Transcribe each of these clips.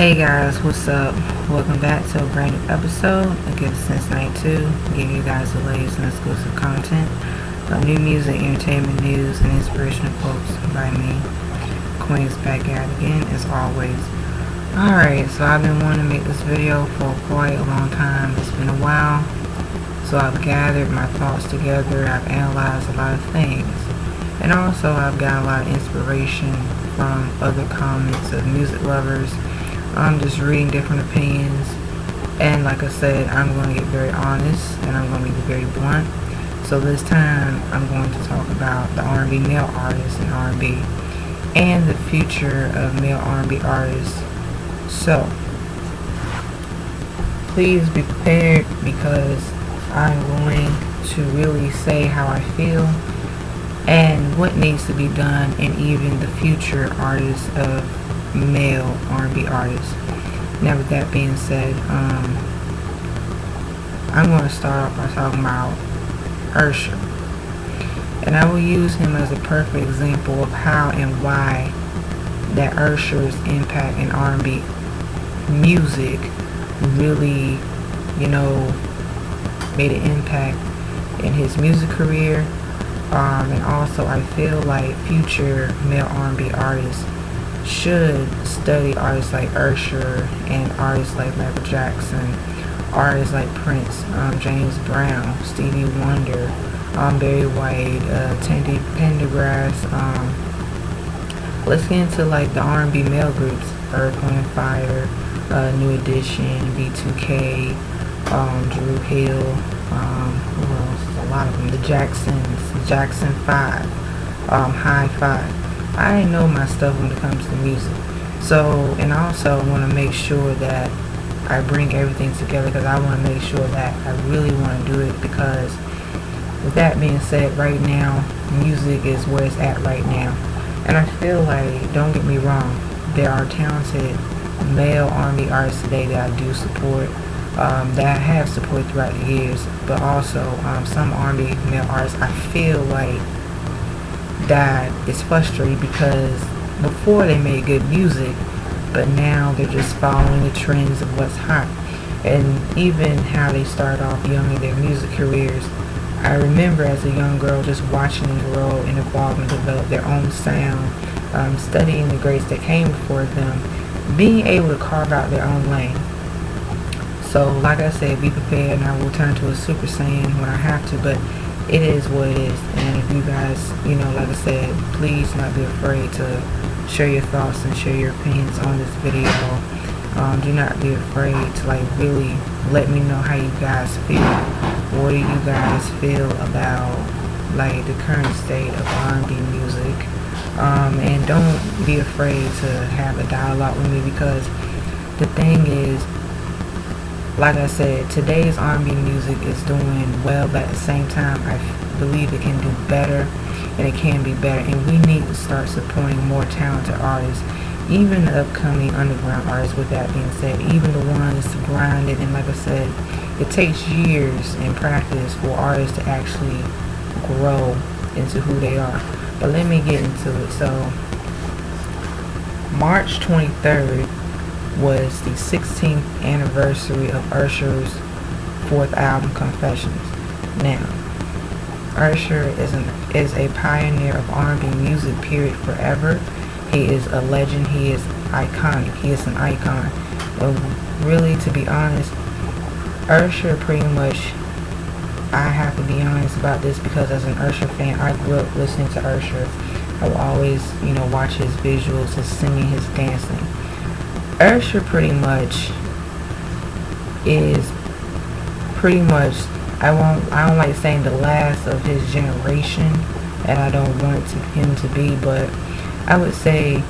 Hey guys, what's up? Welcome back to a brand new episode of Get Since Night 2, giving you guys the latest and exclusive content of new music, entertainment news, and inspirational quotes by me. Queen's back at it again as always. Alright, so I've been wanting to make this video for quite a long time. It's been a while. So I've gathered my thoughts together, I've analyzed a lot of things. And also I've got a lot of inspiration from other comments of music lovers. I'm just reading different opinions, and like I said, I'm going to get very honest and I'm going to be very blunt. So this time I'm going to talk about the R&B male artists and R&B and the future of male R&B artists. So please be prepared, because I'm going to really say how I feel and what needs to be done, and even the future artists of male R&B artists. Now with that being said, I'm going to start off by talking about Usher, and I will use him as a perfect example of how and why that Usher's impact in R&B music really, made an impact in his music career. And also I feel like future male R&B artists should study artists like Usher and artists like Michael Jackson, artists like Prince, James Brown, Stevie Wonder, Barry White, Teddy Pendergrass. Let's get into like the R&B male groups: Earth, Wind & Fire, New Edition, B2K, Drew Hill, who else? A lot of them. The Jacksons, Jackson 5, High Five. I know my stuff when it comes to music. So, and I also want to make sure that I bring everything together, because I want to make sure that I really want to do it, because with that being said, right now, music is where it's at right now. And I feel like, don't get me wrong, there are talented male R&B artists today that I do support, that I have supported throughout the years, but also some R&B male artists I feel like that it's frustrating, because before they made good music, but now they're just following the trends of what's hot. And even how they started off young in their music careers, I remember as a young girl just watching them grow and evolve and develop their own sound, studying the greats that came before them, being able to carve out their own lane. So like I said, be prepared, and I will turn to a Super Saiyan when I have to, but it is what it is. And if you guys, like I said, please not be afraid to share your thoughts and share your opinions on this video. Do not be afraid to really let me know how you guys feel. What do you guys feel about the current state of R&B music? And don't be afraid to have a dialogue with me, because the thing is, like I said, today's R&B music is doing well, but at the same time, I believe it can do better, and it can be better, and we need to start supporting more talented artists, even the upcoming underground artists. With that being said, even the ones grinding, and like I said, it takes years and practice for artists to actually grow into who they are. But let me get into it. So, March 23rd was the 16th anniversary of Usher's 4th album, Confessions. Now, Usher is a pioneer of R&B music, period, forever. He is a legend. He is iconic. He is an icon. And really, to be honest, Usher pretty much, I have to be honest about this, because as an Usher fan, I grew up listening to Usher. I will always, watch his visuals, his singing, his dancing. Usher pretty much is I don't like saying the last of his generation, and I don't want him to be, but I would say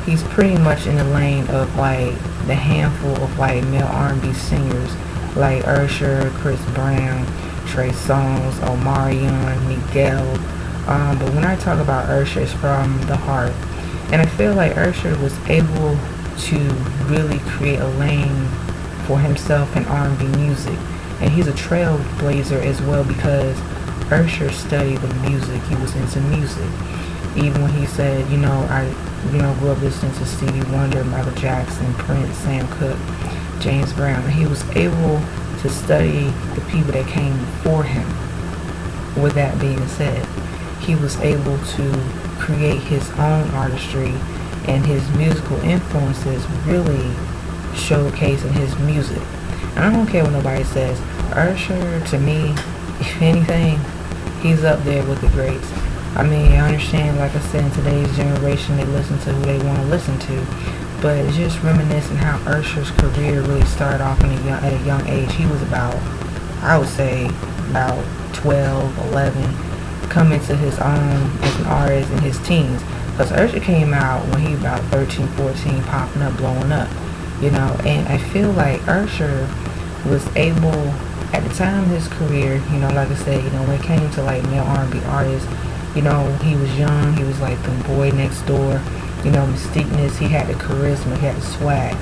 he's pretty much in the lane of the handful of male R&B singers like Usher, Chris Brown, Trey Songz, Omarion, Miguel. But when I talk about Usher, it's from the heart, and I feel like Usher was able to really create a lane for himself in R&B music, and he's a trailblazer as well, because Usher studied the music. He was into music. Even when he said, grew up listening to Stevie Wonder, Michael Jackson, Prince, Sam Cooke, James Brown. And he was able to study the people that came before him. With that being said, he was able to create his own artistry, and his musical influences really showcase in his music. And I don't care what nobody says. Usher, to me, if anything, he's up there with the greats. I mean, I understand, like I said, in today's generation, they listen to who they want to listen to. But it's just reminiscing how Usher's career really started off at a young age. He was about, I would say, about 12, 11, coming to his own as an artist in his teens. Because Usher came out when he was about 13, 14, popping up, blowing up, And I feel like Usher was able, at the time of his career, like I said, when it came to like male R&B artists, he was young, he was like the boy next door, mystiqueness, he had the charisma, he had the swag.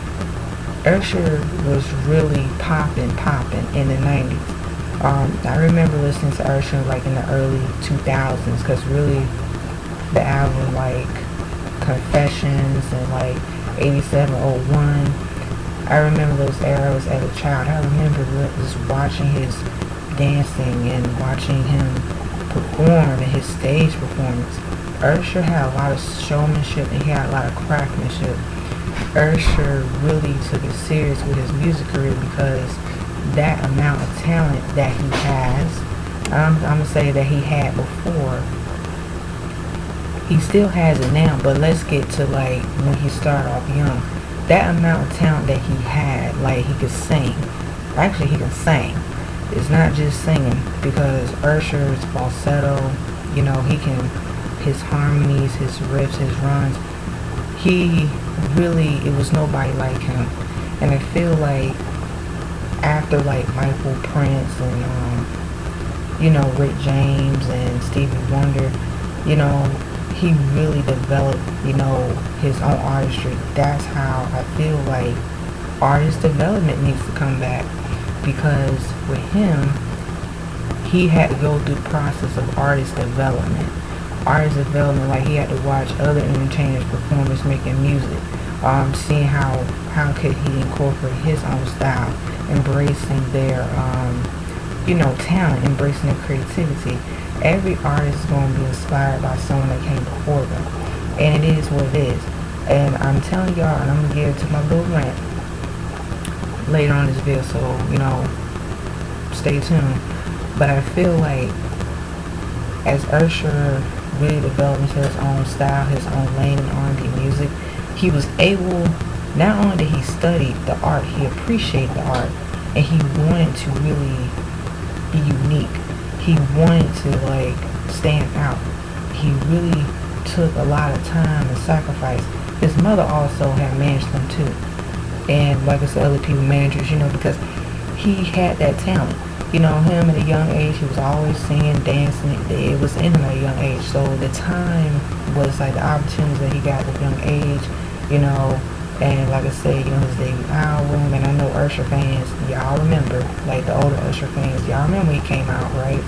Usher was really popping in the 90s. I remember listening to Usher like in the early 2000s, because really the album like Confessions and like 8701, I remember those eras as a child. I remember just watching his dancing and watching him perform and his stage performance. Usher had a lot of showmanship and he had a lot of craftsmanship. Usher really took it serious with his music career, because that amount of talent that he has, I'm going to say that he had before, he still has it now, but let's get to like when he started off young. That amount of talent that he had, like he could sing. Actually, he can sing. It's not just singing, because Usher's falsetto, he can, his harmonies, his riffs, his runs, it was nobody like him. And I feel like after like Michael, Prince, and Rick James and Stevie Wonder, he really developed, his own artistry. That's how I feel like artist development needs to come back, because with him, he had to go through the process of artist development. Artist development, like he had to watch other entertainers, performers making music, seeing how could he incorporate his own style, embracing their talent, embracing their creativity. Every artist is going to be inspired by someone that came before them, and it is what it is. And I'm telling y'all, and I'm gonna get into my little rant later on this video, so stay tuned. But I feel like as Usher really developed into his own style, his own lane in R&B music, he was able, not only did he study the art, he appreciated the art, and he wanted to really be unique. He wanted to like stand out. He really took a lot of time and sacrifice. His mother also had managed him too, and like I said, other people managers, because he had that talent. Him at a young age, he was always singing, dancing. It was in him at a young age. So the time was like the opportunities that he got at a young age, and like I said, his debut album. And I know Usher fans, y'all remember, like the older Usher fans, y'all remember when he came out, right?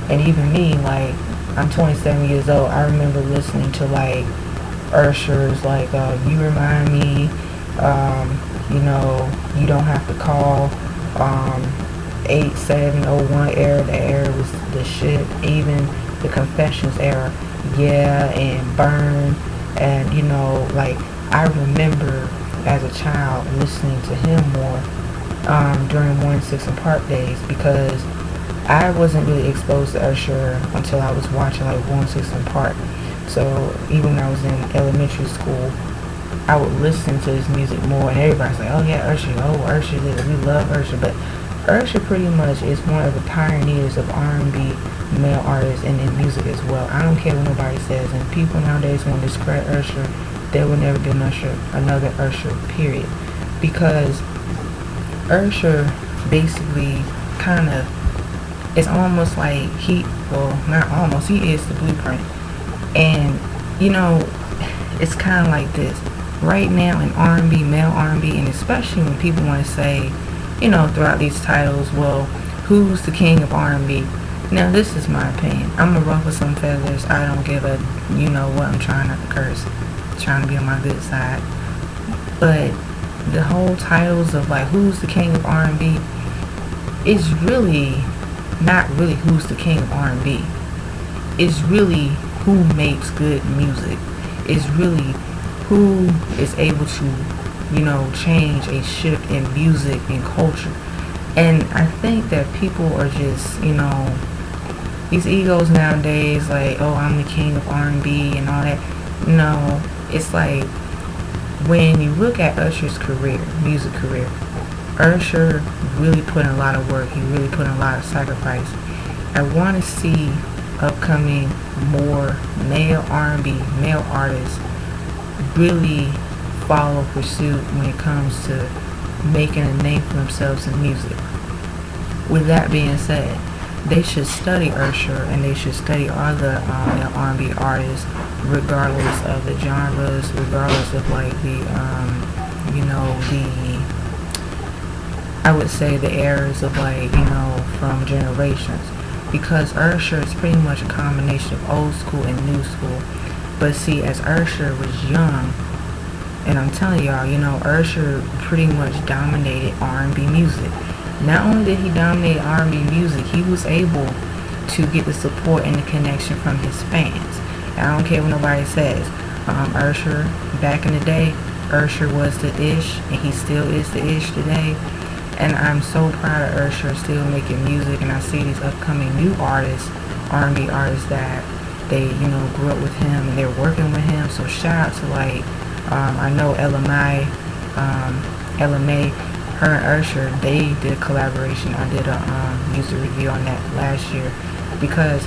And even me, like, I'm 27 years old. I remember listening to like Usher's like You Remind Me, You Don't Have to Call, 8701 era. The era was the shit. Even the Confessions era, yeah, and Burn, and like I remember as a child listening to him more during 1-6 and Park days, because I wasn't really exposed to Usher until I was watching like 1-6 and Park. So even when I was in elementary school, I would listen to his music more, and everybody's like, oh yeah, Usher, we love Usher. But Usher pretty much is one of the pioneers of R&B male artists and in music as well. I don't care what nobody says, and people nowadays want to discredit Usher, there will never be another Usher, period. Because Usher basically kind of, it's almost like not almost, he is the blueprint. And it's kind of like this right now in R&B, male R&B, and especially when people want to say, throughout these titles, well, who's the king of R&B? Now, this is my opinion. I'm gonna ruffle some feathers. I don't give a, what, I'm trying not to curse. trying to be on my good side. But the whole titles of like who's the king of R&B is really not really who's the king of R&B. It's really who makes good music. It's really who is able to, change a shift in music and culture. And I think that people are just, these egos nowadays, like, oh, I'm the king of R&B and all that. No, it's like when you look at Usher's career, music career, Usher really put in a lot of work. He really put in a lot of sacrifice. I want to see upcoming more male R&B, male artists really follow pursuit when it comes to making a name for themselves in music. With that being said, they should study Usher and they should study other R&B artists, regardless of the genres, regardless of like I would say the eras of like, from generations. Because Usher is pretty much a combination of old school and new school. But see, as Usher was young, and I'm telling y'all, Usher pretty much dominated R&B music. Not only did he dominate R&B music, he was able to get the support and the connection from his fans. I don't care what nobody says. Usher, back in the day, Usher was the ish, and he still is the ish today. And I'm so proud of Usher still making music, and I see these upcoming new artists, R&B artists that they, grew up with him and they're working with him. So shout out to like, I know LMA, her and Usher, they did a collaboration. I did a music review on that last year, because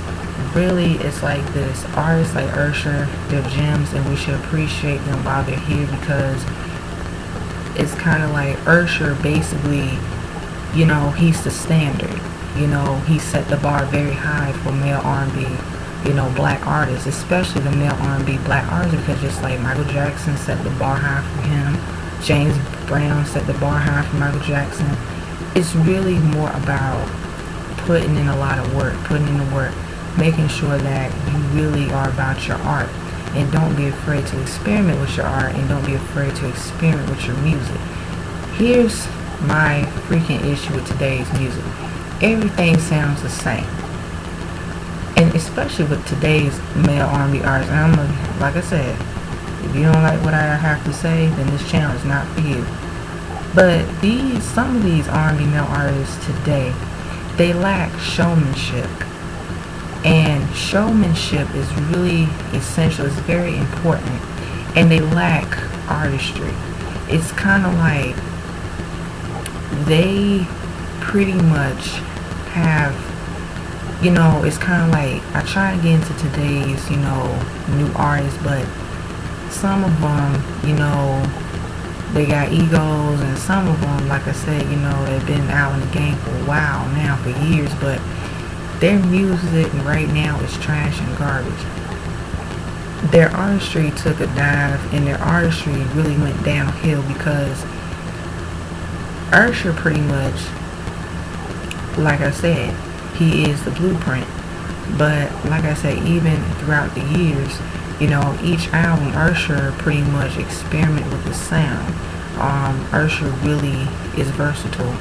really it's like this, artists like Usher, they're gems and we should appreciate them while they're here, because it's kind of like Usher basically, he's the standard. He set the bar very high for male R&B, black artists, especially the male R&B black artists, because just like Michael Jackson set the bar high for him, James Brown set the bar high for Michael Jackson. It's really more about putting in a lot of work, putting in the work, making sure that you really are about your art. And don't be afraid to experiment with your art, and don't be afraid to experiment with your music. Here's my freaking issue with today's music. Everything sounds the same. And especially with today's male R&B artists. And like I said, if you don't like what I have to say, then this channel is not for you. But some of these R&B male artists today, they lack showmanship. And showmanship is really essential. It's very important. And they lack artistry. It's kind of like they pretty much have, it's kind of like, I try to get into today's, new artists, but some of them, they got egos, and some of them, like I said, they've been out in the game for a while now, for years, but their music right now is trash and garbage. Their artistry took a dive, and their artistry really went downhill, because Usher pretty much, like I said, he is the blueprint. But like I said, even throughout the years, each album, Usher pretty much experiment with the sound. Usher really is versatile.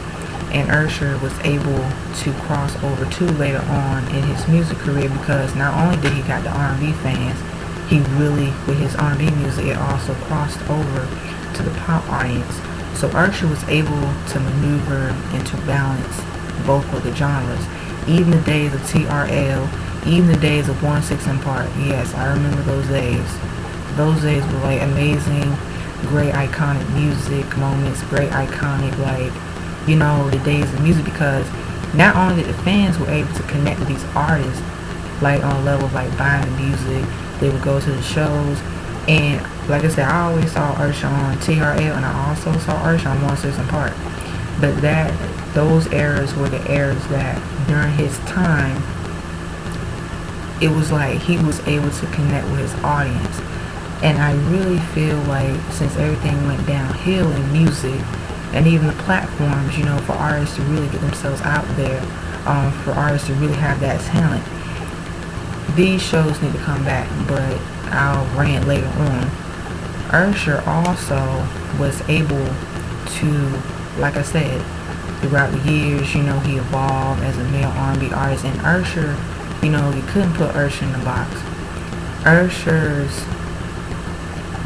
And Usher was able to cross over too later on in his music career, because not only did he got the R&B fans, he really, with his R&B music, it also crossed over to the pop audience. So Usher was able to maneuver and to balance both of the genres. Even the days of TRL, even the days of 1/6 & Park. Yes, I remember those days. Those days were like amazing, great iconic music moments, great iconic, like, the days of music, because not only did the fans were able to connect with these artists, like on a level of like buying the music, they would go to the shows, and like I said, I always saw Usher on TRL, and I also saw Usher on 1/6 & Park. But those eras were the eras that during his time, it was like he was able to connect with his audience. And I really feel like since everything went downhill in music, and even the platforms, for artists to really get themselves out there, for artists to really have that talent, these shows need to come back. But I'll rant later on. Usher also was able to, like I said, throughout the years, he evolved as a male R&B artist. And Usher, you couldn't put Usher in the box. Usher's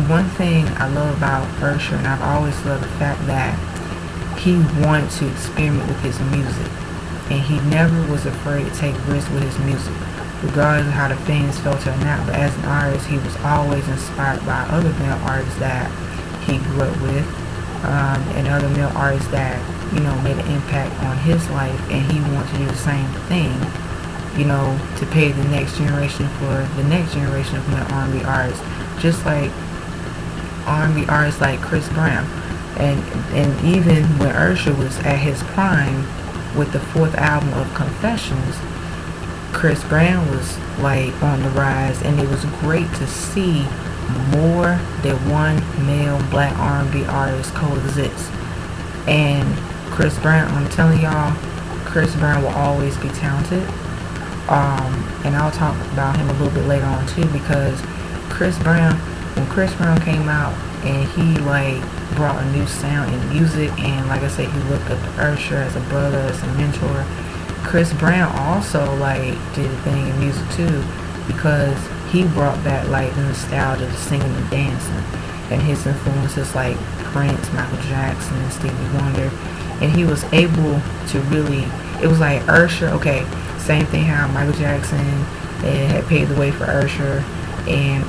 one thing I love about Usher, and I've always loved the fact that he wanted to experiment with his music, and he never was afraid to take risks with his music, regardless of how the fans felt or not. But as an artist, he was always inspired by other male artists that he grew up with, and other male artists that made an impact on his life, and he wanted to do the same thing, to pay the next generation for the next generation of male R&B artists, just like R&B artists like Chris Brown. And even when Usher was at his prime with the fourth album of Confessions, Chris Brown was like on the rise, and it was great to see more than one male black R&B artist coexist. And Chris Brown, I'm telling y'all, Chris Brown will always be talented. And I'll talk about him a little bit later on too, because when Chris Brown came out and he like brought a new sound in music, and like I said, he looked up to Usher as a brother, as a mentor. Chris Brown also like did a thing in music too, because he brought back like the nostalgia of singing and dancing, and his influences like Prince, Michael Jackson, and Stevie Wonder. And he was able to really, it was like Usher, okay, same thing how Michael Jackson had paved the way for Usher, and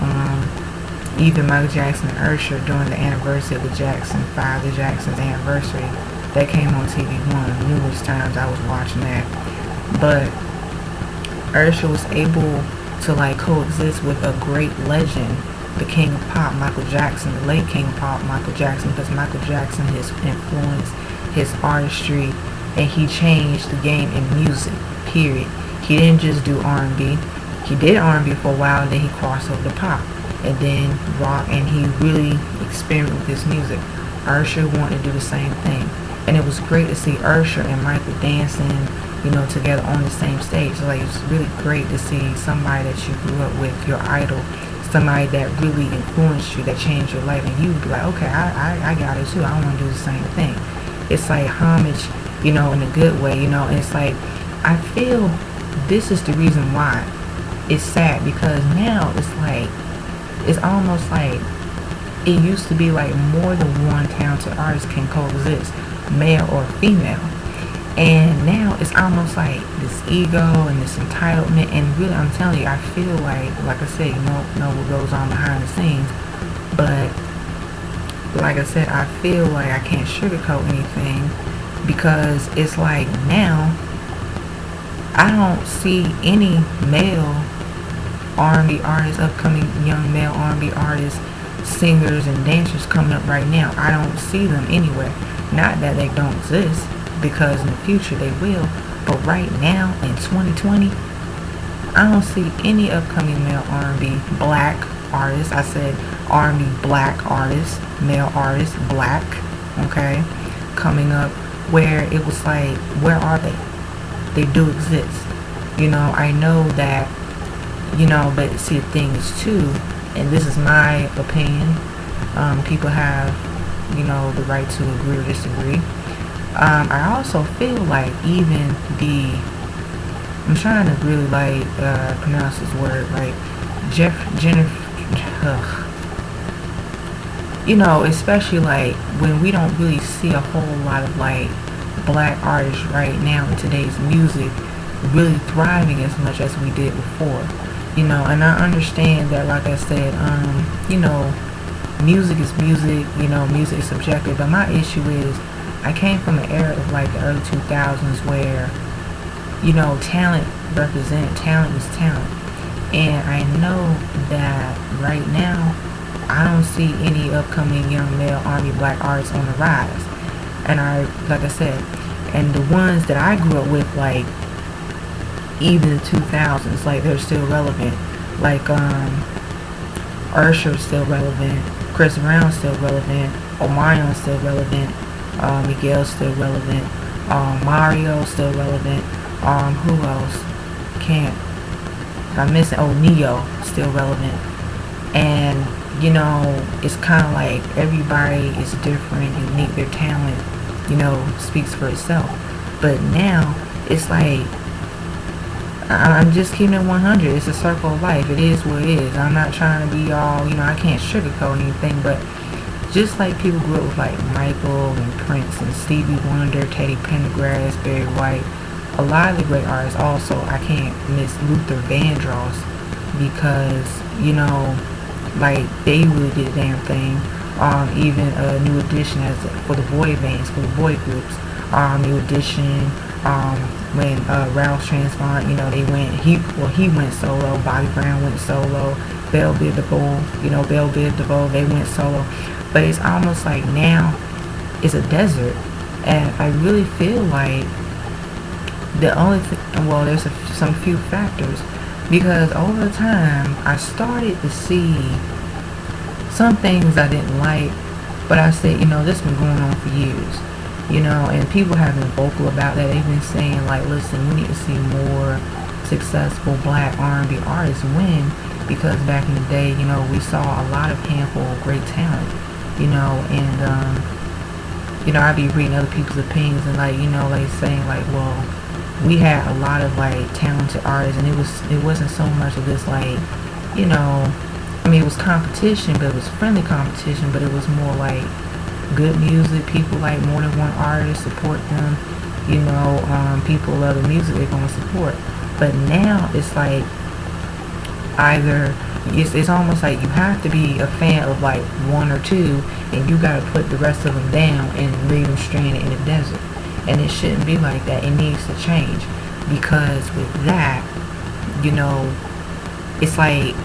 even Michael Jackson and Usher during the anniversary of the Jackson's anniversary, that came on TV1 numerous times. I was watching that. But Usher was able to like coexist with a great legend, the king of pop, Michael Jackson, the late king of pop, Michael Jackson, because Michael Jackson, his influence, his artistry, and he changed the game in music, period. He didn't just do R&B. He did R&B for a while, and then he crossed over to pop, and then rock, and he really experimented with his music. Usher wanted to do the same thing, and it was great to see Usher and Michael dancing, together on the same stage. So like, it's really great to see somebody that you grew up with, your idol, somebody that really influenced you, that changed your life, and you be like, okay, I got it too. I want to do the same thing. It's like homage, in a good way, and it's like, I feel this is the reason why it's sad, because now it's like, it's almost like it used to be like more than one talented artist can coexist, male or female. And now it's almost like this ego and this entitlement, and really, I'm telling you, I feel like I said, know what goes on behind the scenes, but like I said, I feel like I can't sugarcoat anything, because it's like now I don't see any male R&B artists, upcoming young male R&B artists, singers and dancers coming up right now. I don't see them anywhere. Not that they don't exist, because in the future they will, but right now in 2020, I don't see any upcoming male R&B black artists. I said R&B black artists, male artists, black, okay, coming up, where it was like, where are they? They do exist. I know that, but see, the thing is too, and this is my opinion, people have, the right to agree or disagree. I also feel like even I'm trying to really pronounce this word, like especially like when we don't really see a whole lot of like black artists right now in today's music really thriving as much as we did before, and I understand that, like I said, music is music, music is subjective, but my issue is, I came from an era of like the early 2000s where, talent is talent. And I know that right now, I don't see any upcoming young male R&B black artists on the rise. And like I said, and the ones that I grew up with, like, even the 2000s, like, they're still relevant. Like, Usher's still relevant, Chris Brown's still relevant, Omarion's still relevant, Miguel's still relevant, Mario's still relevant, who else? I'm missing, Neo, still relevant. And it's kind of like everybody is different, unique. Their talent, speaks for itself. But now it's like I'm just keeping it 100. It's a circle of life. It is what it is. I'm not trying to be all, I can't sugarcoat anything, but just like people grew up with like Michael and Prince and Stevie Wonder, Teddy Pendergrass, Barry White, a lot of the great artists also, I can't miss Luther Vandross because, like they really did a damn thing. Even a New Edition for the boy bands, for the boy groups. New Edition, when Ralph Tresvant, he went solo. Bobby Brown went solo. Bell Biv DeVoe, they went solo. But it's almost like now it's a desert, and I really feel like the only thing, well, there's some few factors, because over time I started to see some things I didn't like, but I said, this has been going on for years, and people have been vocal about that. They've been saying like, listen, we need to see more successful black R&B artists win, because back in the day, we saw a lot of handful of great talent, and I'd be reading other people's opinions and like, like saying like, well, we had a lot of like talented artists, and it wasn't so much of this like, it was competition, but it was friendly competition, but it was more like good music. People like more than one artist, support them, people love the music, they're going to support. But now it's like either it's almost like you have to be a fan of like one or two, and you got to put the rest of them down and leave them stranded in the desert. And it shouldn't be like that. It needs to change, because with that, it's like,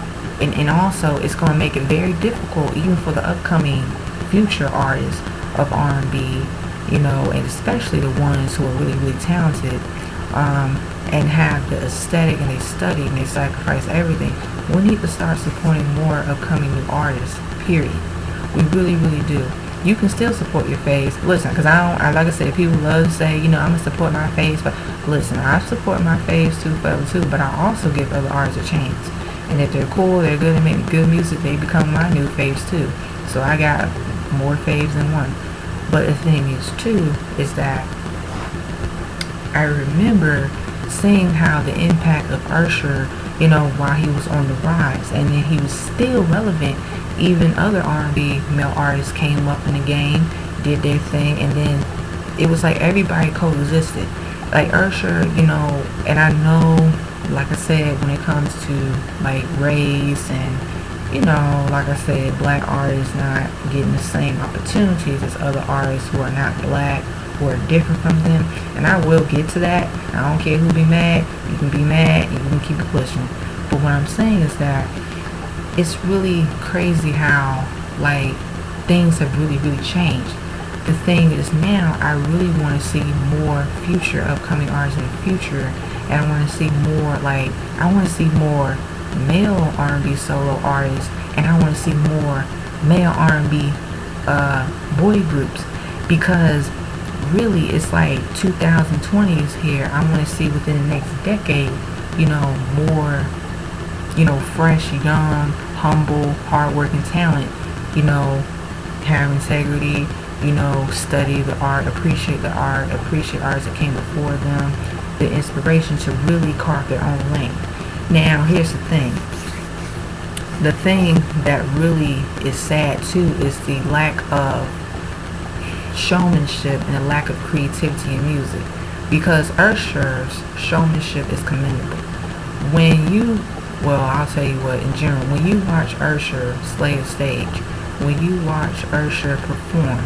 and also it's going to make it very difficult even for the upcoming future artists of R&B, and especially the ones who are really, really talented, and have the aesthetic, and they study and they sacrifice everything. We need to start supporting more upcoming new artists, period. We really, really do. You can still support your faves. Listen, because like I said, people love to say, I'm going to support my faves, but listen, I support my faves too, forever too, but I also give other artists a chance. And if they're cool, they're good, and make good music, they become my new faves too. So I got more faves than one. But the thing is too, is that I remember seeing how the impact of Usher, while he was on the rise, and then he was still relevant. Even other R&B male artists came up in the game, did their thing, and then it was like everybody coexisted. Like Usher, and I know, like I said, when it comes to like race and, like I said, black artists not getting the same opportunities as other artists who are not black, who are different from them, and I will get to that. I don't care who be mad. You can be mad, you can keep it pushing. But what I'm saying is that it's really crazy how like things have really, really changed. The thing is, now I really want to see more future upcoming artists in the future, and I want to see more more male R&B solo artists, and I want to see more male R&B boy groups, because really it's like 2020 is here. I want to see within the next decade, more, fresh, young, humble, hardworking talent, have integrity, study the art, appreciate artists that came before them, the inspiration to really carve their own lane. Now, here's the thing. The thing that really is sad too is the lack of showmanship and the lack of creativity in music, because Usher's showmanship is commendable. I'll tell you what, in general, when you watch Usher slay a stage, when you watch Usher perform,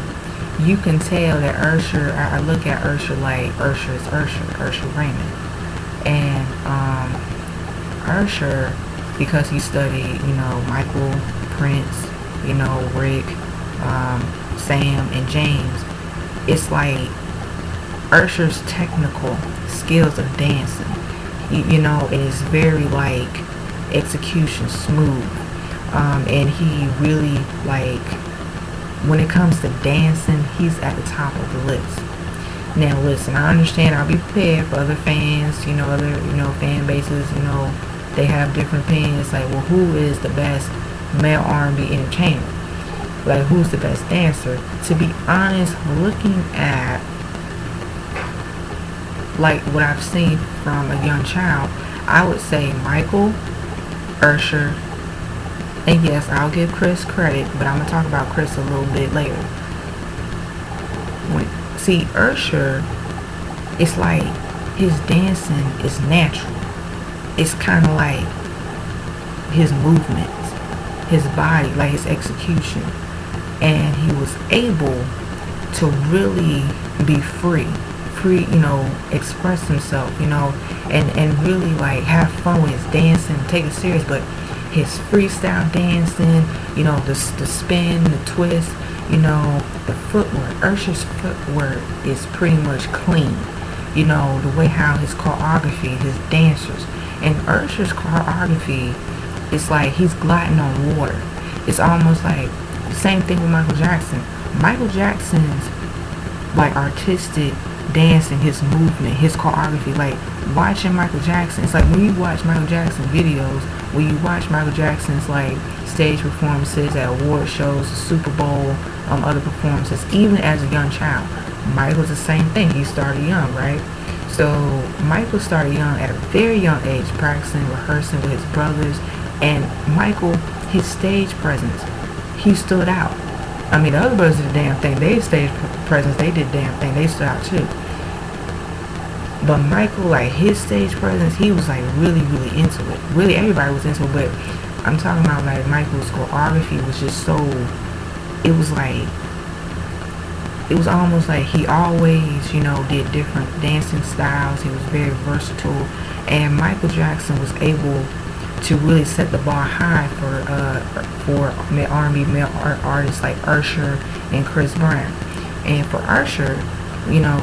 you can tell that Usher, I look at Usher like Usher is Usher Raymond. And Usher, because he studied, Michael, Prince, Rick, Sam, and James, it's like Usher's technical skills of dancing, it is very like execution smooth, and he really like, when it comes to dancing, he's at the top of the list. Now listen, I understand, I'll be prepared for other fans, other fan bases, they have different opinions, like, well, who is the best male R&B entertainment. Like, who's the best dancer? To be honest, looking at like what I've seen from a young child, I would say Michael, Usher, and yes, I'll give Chris credit, but I'm gonna talk about Chris a little bit later. See, Usher, it's like his dancing is natural. It's kind of like his movements, his body, like his execution, and he was able to really be free, express himself, and really like have fun with his dancing, take it serious. But his freestyle dancing, the spin, the twist, the footwork. Usher's footwork is pretty much clean. The way how his choreography, his dancers, and Usher's choreography, it's like he's gliding on water. It's almost like the same thing with Michael Jackson. Michael Jackson's like artistic dancing, his movement, his choreography, like watching Michael Jackson, it's like when you watch Michael Jackson videos, when you watch Michael Jackson's like stage performances at award shows, the Super Bowl, other performances, even as a young child, Michael's the same thing. He started young, right? So Michael started young at a very young age, practicing, rehearsing with his brothers, and Michael, his stage presence, he stood out. I mean, the other brothers did the damn thing. They stage presence, they did the damn thing. They stood out too. But Michael, like his stage presence, he was like really, really into it. Really, everybody was into it. But I'm talking about like Michael's choreography was just so. It was almost like he always, did different dancing styles. He was very versatile, and Michael Jackson was able to really set the bar high for R&B male artists like Usher and Chris Brown. And for Usher,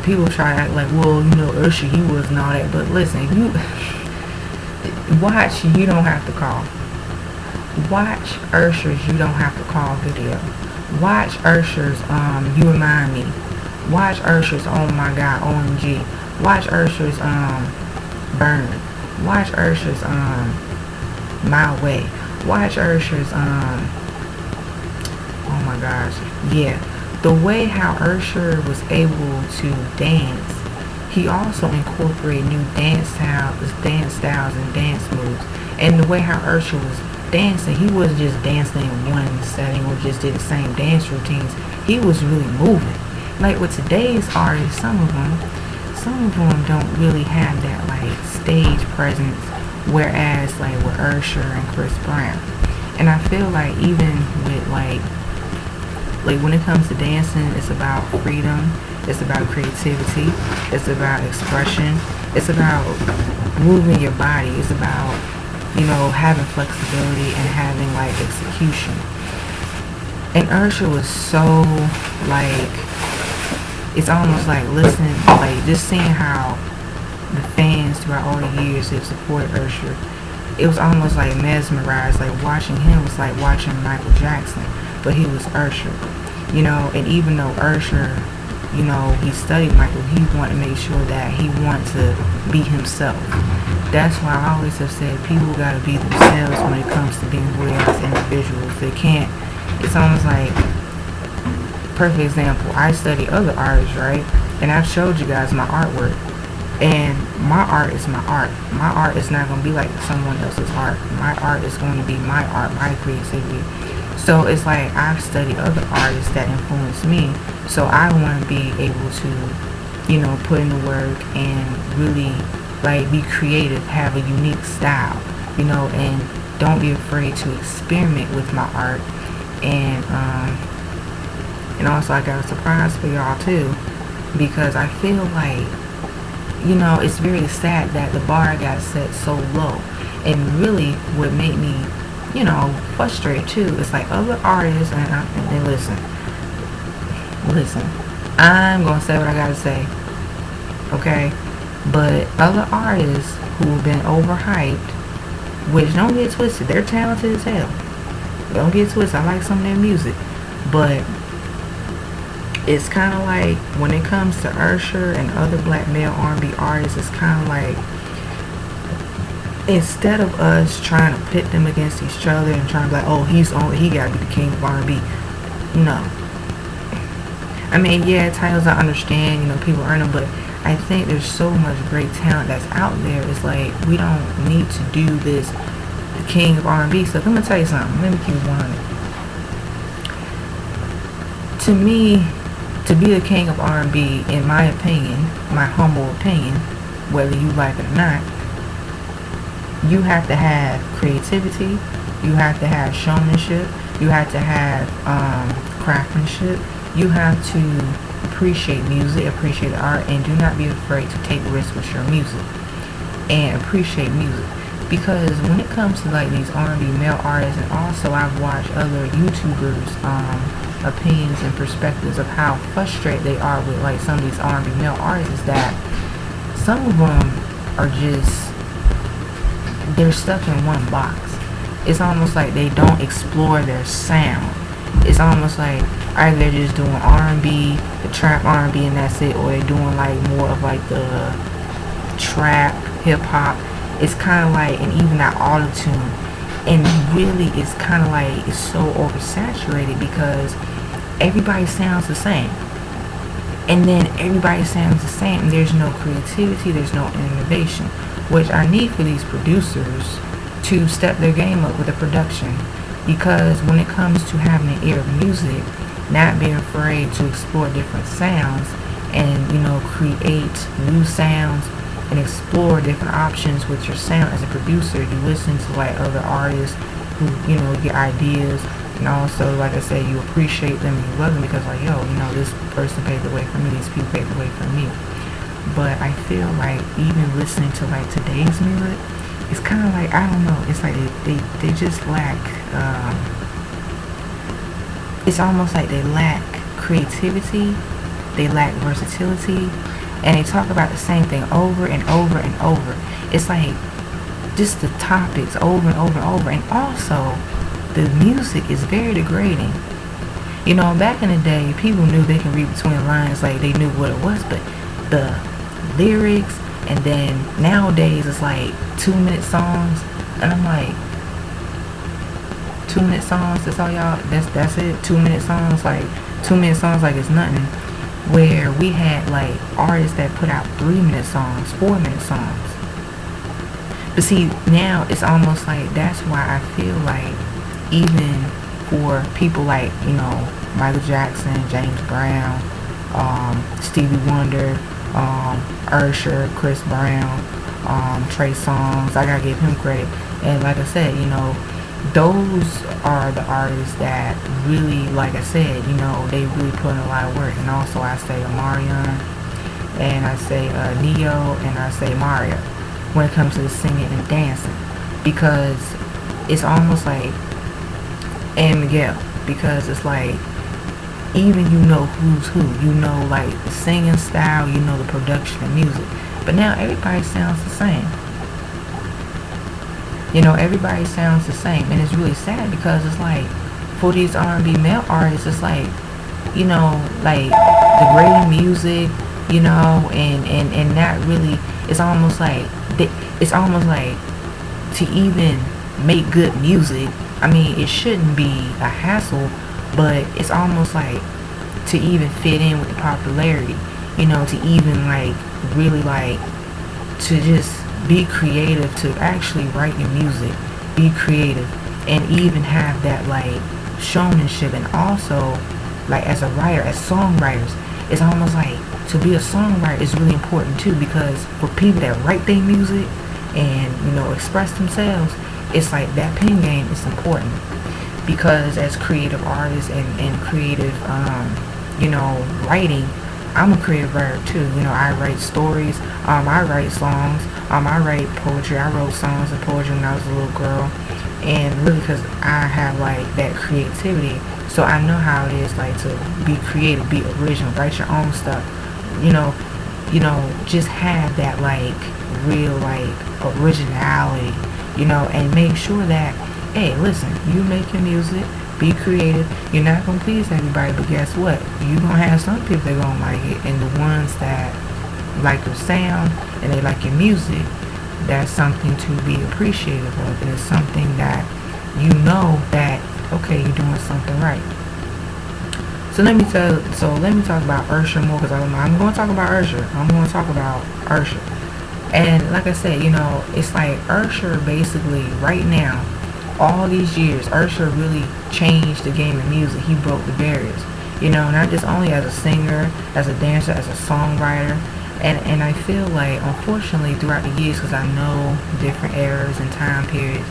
people try to act like, well, Usher, he wasn't all that. But listen, if you watch, you don't have to call. Watch Usher's You Don't Have to Call video. Watch Usher's You Remind Me. Watch Usher's Oh My God, OMG. Watch Usher's Burn. Watch Usher's My Way. Watch Usher's oh my gosh, yeah, the way how Usher was able to dance. He also incorporated new dance styles and dance moves. And the way how Usher was dancing, he wasn't just dancing in one setting or just did the same dance routines. He was really moving. Like with today's artists, some of them don't really have that like stage presence, whereas like with Usher and Chris Brown. And I feel like even with like when it comes to dancing, it's about freedom, it's about creativity, it's about expression, it's about moving your body, it's about having flexibility and having like execution. And Usher was so like, it's almost like listening, like just seeing how the fans throughout all the years have supported Usher. It was almost like mesmerized, like watching him was like watching Michael Jackson, but he was Usher, and even though Usher, he studied Michael, he wanted to make sure that he wanted to be himself. That's why I always have said people gotta be themselves when it comes to being who they are as individuals. They can't, it's almost like, perfect example, I study other artists, right? And I've showed you guys my artwork. And my art is my art. My art is not going to be like someone else's art. My art is going to be my art, my creativity. So it's like I've studied other artists that influence me. So I want to be able to, put in the work and really like be creative, have a unique style, and don't be afraid to experiment with my art. And also I got a surprise for y'all too, because I feel like it's very sad that the bar got set so low. And really what made me, frustrated too, it's like other artists, and listen, I'm going to say what I got to say, okay? But other artists who have been overhyped, which don't get twisted, they're talented as hell. Don't get twisted, I like some of their music. But it's kind of like when it comes to Usher and other black male R&B artists, it's kind of like instead of us trying to pit them against each other and trying to be like, oh, he gotta be the king of R&B. No. I mean, yeah, titles I understand, people earn them, but I think there's so much great talent that's out there. It's like we don't need to do this the king of R&B stuff. I'm gonna tell you something. Let me keep it 100. To me, to be the king of R&B, in my opinion, my humble opinion, whether you like it or not, you have to have creativity, you have to have showmanship, you have to have craftsmanship, you have to appreciate music, appreciate the art, and do not be afraid to take risks with your music and appreciate music. Because when it comes to like these R&B male artists, and also I've watched other YouTubers opinions and perspectives of how frustrated they are with like some of these R&B male artists, is that some of them are just, they're stuck in one box. It's almost like they don't explore their sound. It's almost like either they're just doing R&B, the trap R&B, and that's it, or they're doing like more of like the trap hip hop. It's kind of like, and even that auto-tune, and really it's kind of like, it's so oversaturated because everybody sounds the same, and then everybody sounds the same, and there's no creativity, there's no innovation, which I need for these producers to step their game up with the production. Because when it comes to having an ear of music, not being afraid to explore different sounds and create new sounds and explore different options with your sound as a producer, you listen to like other artists who get ideas, and also, like I said, you appreciate them and you love them because like, yo, this person paved the way for me, these people paved the way for me. But I feel like even listening to like today's music, it's kind of like, I don't know, it's like they just lack, it's almost like they lack creativity, they lack versatility, and they talk about the same thing over and over and over. It's like just the topics over and over and over, and also the music is very degrading. Back in the day, people knew they can read between the lines, like they knew what it was, but the lyrics, and then nowadays it's like 2-minute songs, and I'm like, 2-minute songs, that's all y'all, that's it, 2-minute songs, like 2-minute songs like it's nothing, where we had like artists that put out 3-minute songs, 4-minute songs. But see, now it's almost like, that's why I feel like even for people like Michael Jackson, James Brown, Stevie Wonder, Usher, Chris Brown, Trey Songz, I gotta give him credit. And like I said, those are the artists that really, like I said, they really put in a lot of work. And also I say Omarion, and I say Neo, and I say Mario when it comes to the singing and dancing, because it's almost like, and Miguel, because it's like, even who's who, like the singing style, the production and music, but now everybody sounds the same. Everybody sounds the same, and it's really sad because it's like, for these R&B male artists, it's like, like degrading music, and not really. It's almost like to even make good music. I mean, it shouldn't be a hassle, but it's almost like to even fit in with the popularity, to even like really like to just be creative, to actually write your music, be creative, and even have that like showmanship. And also, like as a writer, as songwriters, it's almost like to be a songwriter is really important too, because for people that write their music and express themselves, it's like that pen game is important. Because as creative artists and creative writing, I'm a creative writer too. I write stories, I write songs, I write poetry. I wrote songs and poetry when I was a little girl, and really because I have like that creativity, so I know how it is like to be creative, be original, write your own stuff, just have that like real like originality, and make sure that, hey, listen, you make your music, be creative. You're not gonna please everybody, but guess what? You're gonna have some people that gonna like it, and the ones that like your sound and they like your music, that's something to be appreciative of. And it's something that you know that, okay, you're doing something right. So let me talk about Usher more, because I'm going to talk about Usher. I'm going to talk about Usher. And like I said, it's like Usher basically right now, all these years, Usher really changed the game of music. He broke the barriers. Not just only as a singer, as a dancer, as a songwriter. And I feel like, unfortunately, throughout the years, because I know different eras and time periods,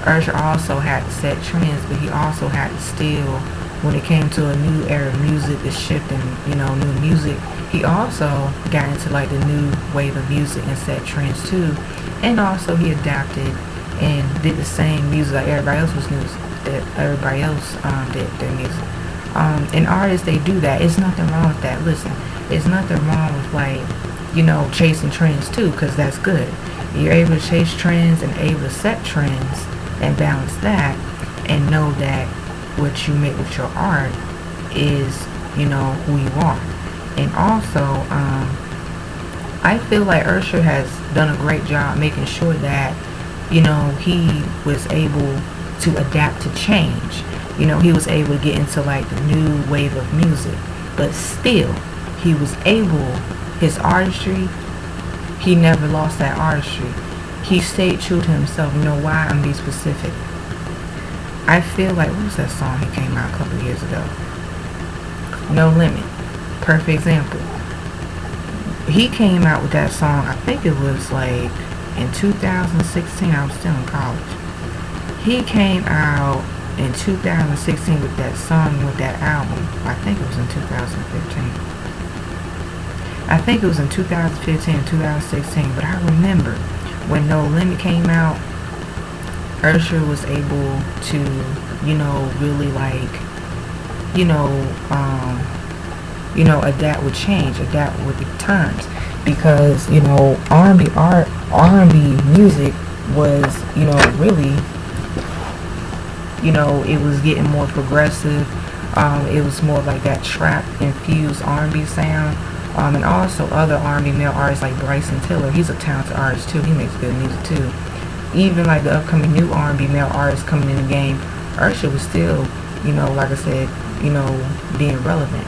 Usher also had to set trends, but he also had to still, when it came to a new era of music, the shift in, new music, he also got into like the new wave of music and set trends too. And also he adapted and did the same music like everybody else was music, that everybody else did their music. And artists, they do that. It's nothing wrong with that. Listen, it's nothing wrong with like, chasing trends too, because that's good. You're able to chase trends and able to set trends and balance that, and know that what you make with your art is, who you are. And also, I feel like Usher has done a great job making sure that, he was able to adapt to change. He was able to get into like the new wave of music, but still, he was able, his artistry, he never lost that artistry. He stayed true to himself. You know why? I'm being specific. I feel like, what was that song he came out a couple years ago? No Limit. Perfect example. He came out with that song, I think it was like in 2016. I was still in college. He came out in 2016 with that song, with that album. I think it was in 2015. I think it was in 2015 and 2016. But I remember when No Limit came out, Usher was able to, really like, adapt with change, adapt with the times, because R&B music was, really, it was getting more progressive. It was more like that trap infused R&B sound. And also other R&B male artists like Bryson Tiller. He's a talented artist too. He makes good music too. Even like the upcoming new R&B male artists coming in the game, Usher was still, like I said, being relevant.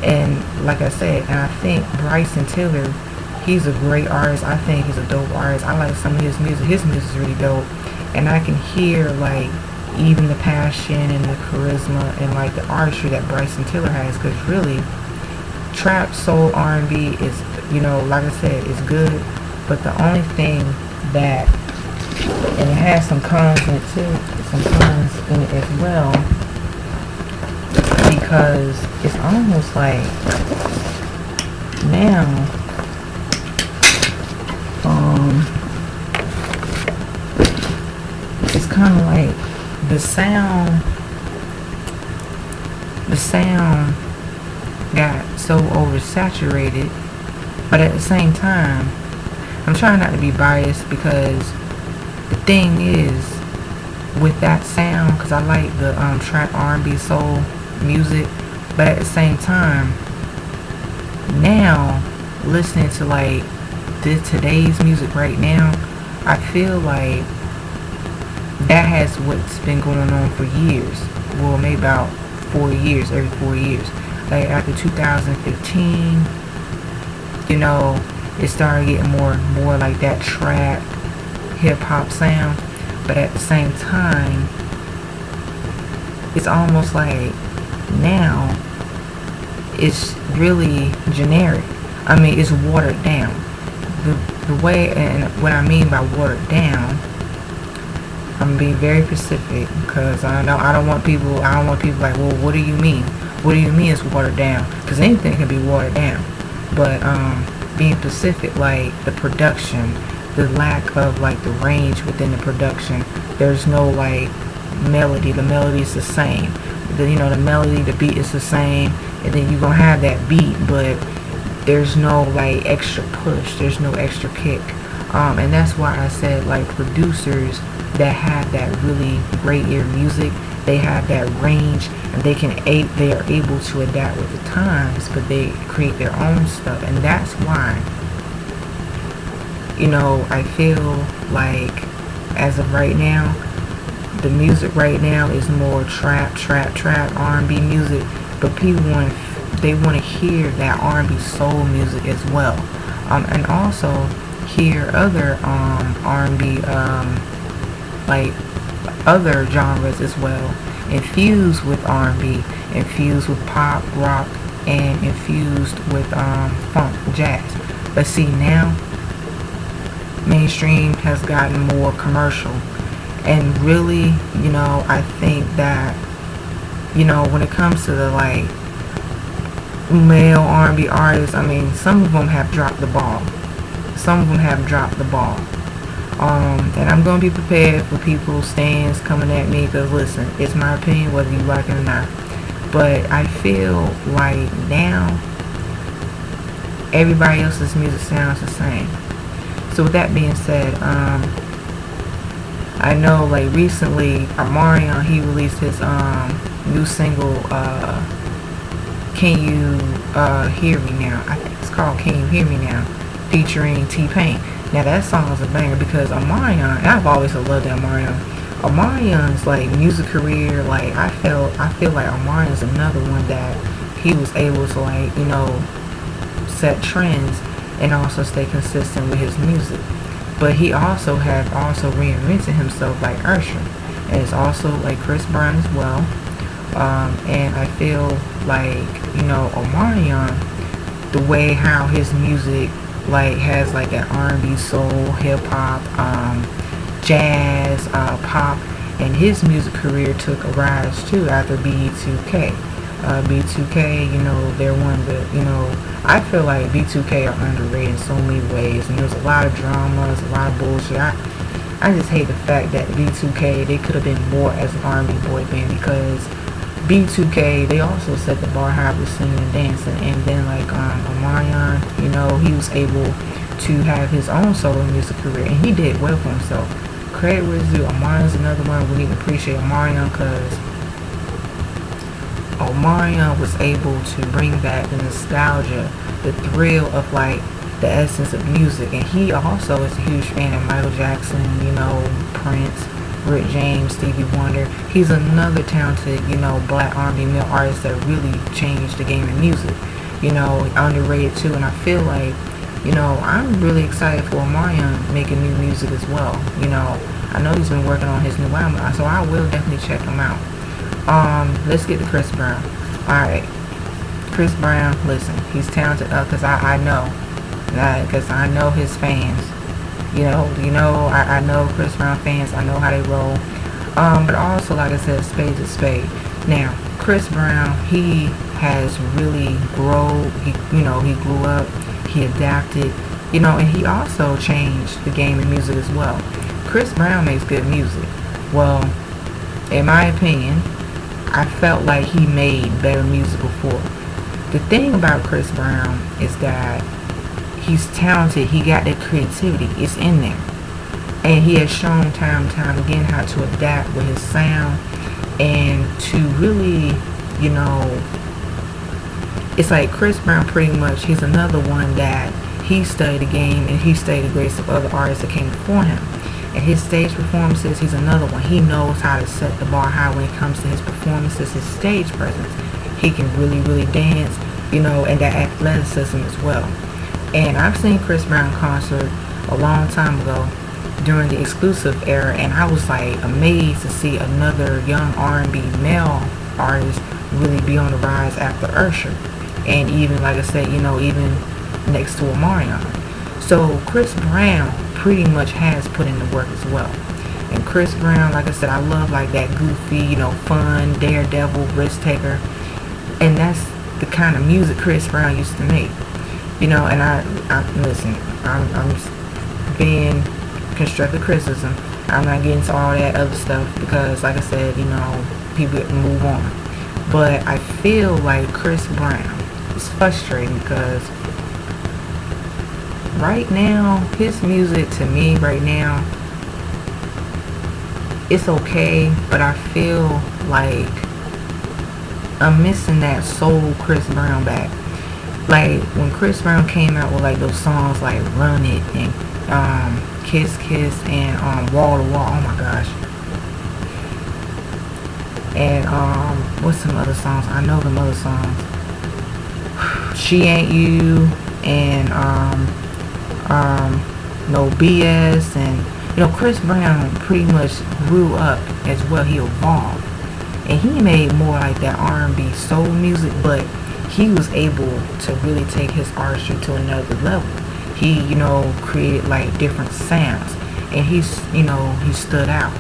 And like I said, and I think Bryson Tiller, he's a great artist. I think he's a dope artist. I like some of his music. His music is really dope. And I can hear like even the passion and the charisma and like the artistry that Bryson Tiller has, because really, trap, soul, R&B is, like I said, is good. But the only thing that, and it has some cons in it too, some cons in it as well, because it's almost like now, it's kind of like the sound got so oversaturated, but at the same time, I'm trying not to be biased, because the thing is, with that sound, because I like the trap, R&B, soul music, but at the same time, now listening to like today's music right now, I feel like that has what's been going on for years. Well, maybe about 4 years, every 4 years. Like after 2015, it started getting more like that trap, hip hop sound. But at the same time, it's almost like now it's really generic. I mean, it's watered down. The way, and what I mean by watered down, I'm being very specific, because I don't want people like, well, what do you mean? What do you mean it's watered down? Because anything can be watered down. But being specific, like the production, the lack of like the range within the production. There's no like melody. The melody is the same. The melody, the beat is the same, and then you're gonna have that beat, but there's no like extra push. There's no extra kick. And that's why I said like producers that have that really great ear music, they have that range, and they are able to adapt with the times, but they create their own stuff. And that's why I feel like as of right now, the music right now is more trap R&B music, but people want to hear that R&B soul music as well, and also hear other R&B like other genres as well, infused with R&B, infused with pop, rock, and infused with funk, jazz. But see now, mainstream has gotten more commercial, and really, I think that when it comes to the like male R&B artists, I mean, some of them have dropped the ball. Some of them have dropped the ball. And I'm going to be prepared for people's stands coming at me, because listen, it's my opinion whether you like it or not. But I feel like now everybody else's music sounds the same. So with that being said, I know like recently Omarion, he released his new single, Can You Hear Me Now? I think it's called Can You Hear Me Now, featuring T-Pain. Now that song is a banger, because Omarion, and I've always loved Omarion's like music career. Like I feel like Omarion's another one that he was able to like set trends and also stay consistent with his music. But he also reinvented himself like Usher, and it's also like Chris Brown as well. And I feel like Omarion, the way how his music like has like that R&B, soul, hip hop, jazz, pop, and his music career took a rise too after B2K. B2K, they're one of the, I feel like B2K are underrated in so many ways, and there's a lot of dramas, a lot of bullshit. I just hate the fact that B2K, they could have been more as an R&B boy band, because B2K, they also set the bar high with singing and dancing. And then like Omarion, he was able to have his own solo music career, and he did well for himself. Credit where it's due. Omarion's another one we need to appreciate Omarion, because Omarion was able to bring back the nostalgia, the thrill of like the essence of music. And he also is a huge fan of Michael Jackson, Prince, Rick James, Stevie Wonder. He's another talented, black R&B male artist that really changed the game of music. Underrated too. And I feel like, I'm really excited for Omarion making new music as well. I know he's been working on his new album, so I will definitely check him out. Let's get to Chris Brown. Alright, Chris Brown, listen, he's talented, because I know, because I know his fans. I know Chris Brown fans, I know how they roll. But also, like I said, spade to spade. Now, Chris Brown, he has really grown, he grew up, he adapted, and he also changed the game of music as well. Chris Brown makes good music. Well, in my opinion, I felt like he made better music before. The thing about Chris Brown is that he's talented, he got that creativity, it's in there. And he has shown time and time again how to adapt with his sound, and to really, it's like Chris Brown pretty much, he's another one that he studied the game, and he studied the greats of other artists that came before him. And his stage performances, he's another one. He knows how to set the bar high when it comes to his performances, his stage presence. He can really dance, and that athleticism as well. And I've seen Chris Brown concert a long time ago during the exclusive era, and I was like amazed to see another young R&B male artist really be on the rise after Usher, and even like I said, even next to Omarion. So Chris Brown pretty much has put in the work as well. And Chris Brown, like I said, I love like that goofy, fun, daredevil, risk taker, and that's the kind of music Chris Brown used to make. And I listen, I'm being constructive criticism. I'm not getting into all that other stuff, because like I said, people move on. But I feel like Chris Brown is frustrating, because right now, his music to me right now, it's okay, but I feel like I'm missing that soul Chris Brown back. Like when Chris Brown came out with like those songs like Run It and Kiss Kiss, and Wall to Wall. Oh my gosh. And what's some other songs? I know them other songs. She Ain't You, and No BS, and Chris Brown pretty much grew up as well. He evolved, and he made more like that R&B soul music, but he was able to really take his artistry to another level. He, created like different sounds, and he stood out,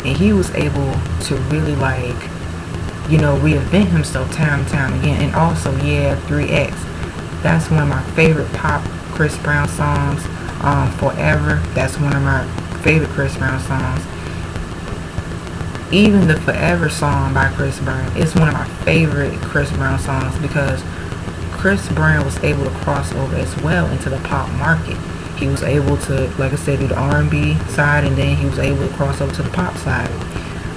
and he was able to really like, reinvent himself time and time again. And also, yeah, 3X. That's one of my favorite pop Chris Brown songs. Forever. That's one of my favorite Chris Brown songs. Even the Forever song by Chris Brown is one of my favorite Chris Brown songs because Chris Brown was able to cross over as well into the pop market. He was able to, like I said, do the R&B side, and then he was able to cross over to the pop side.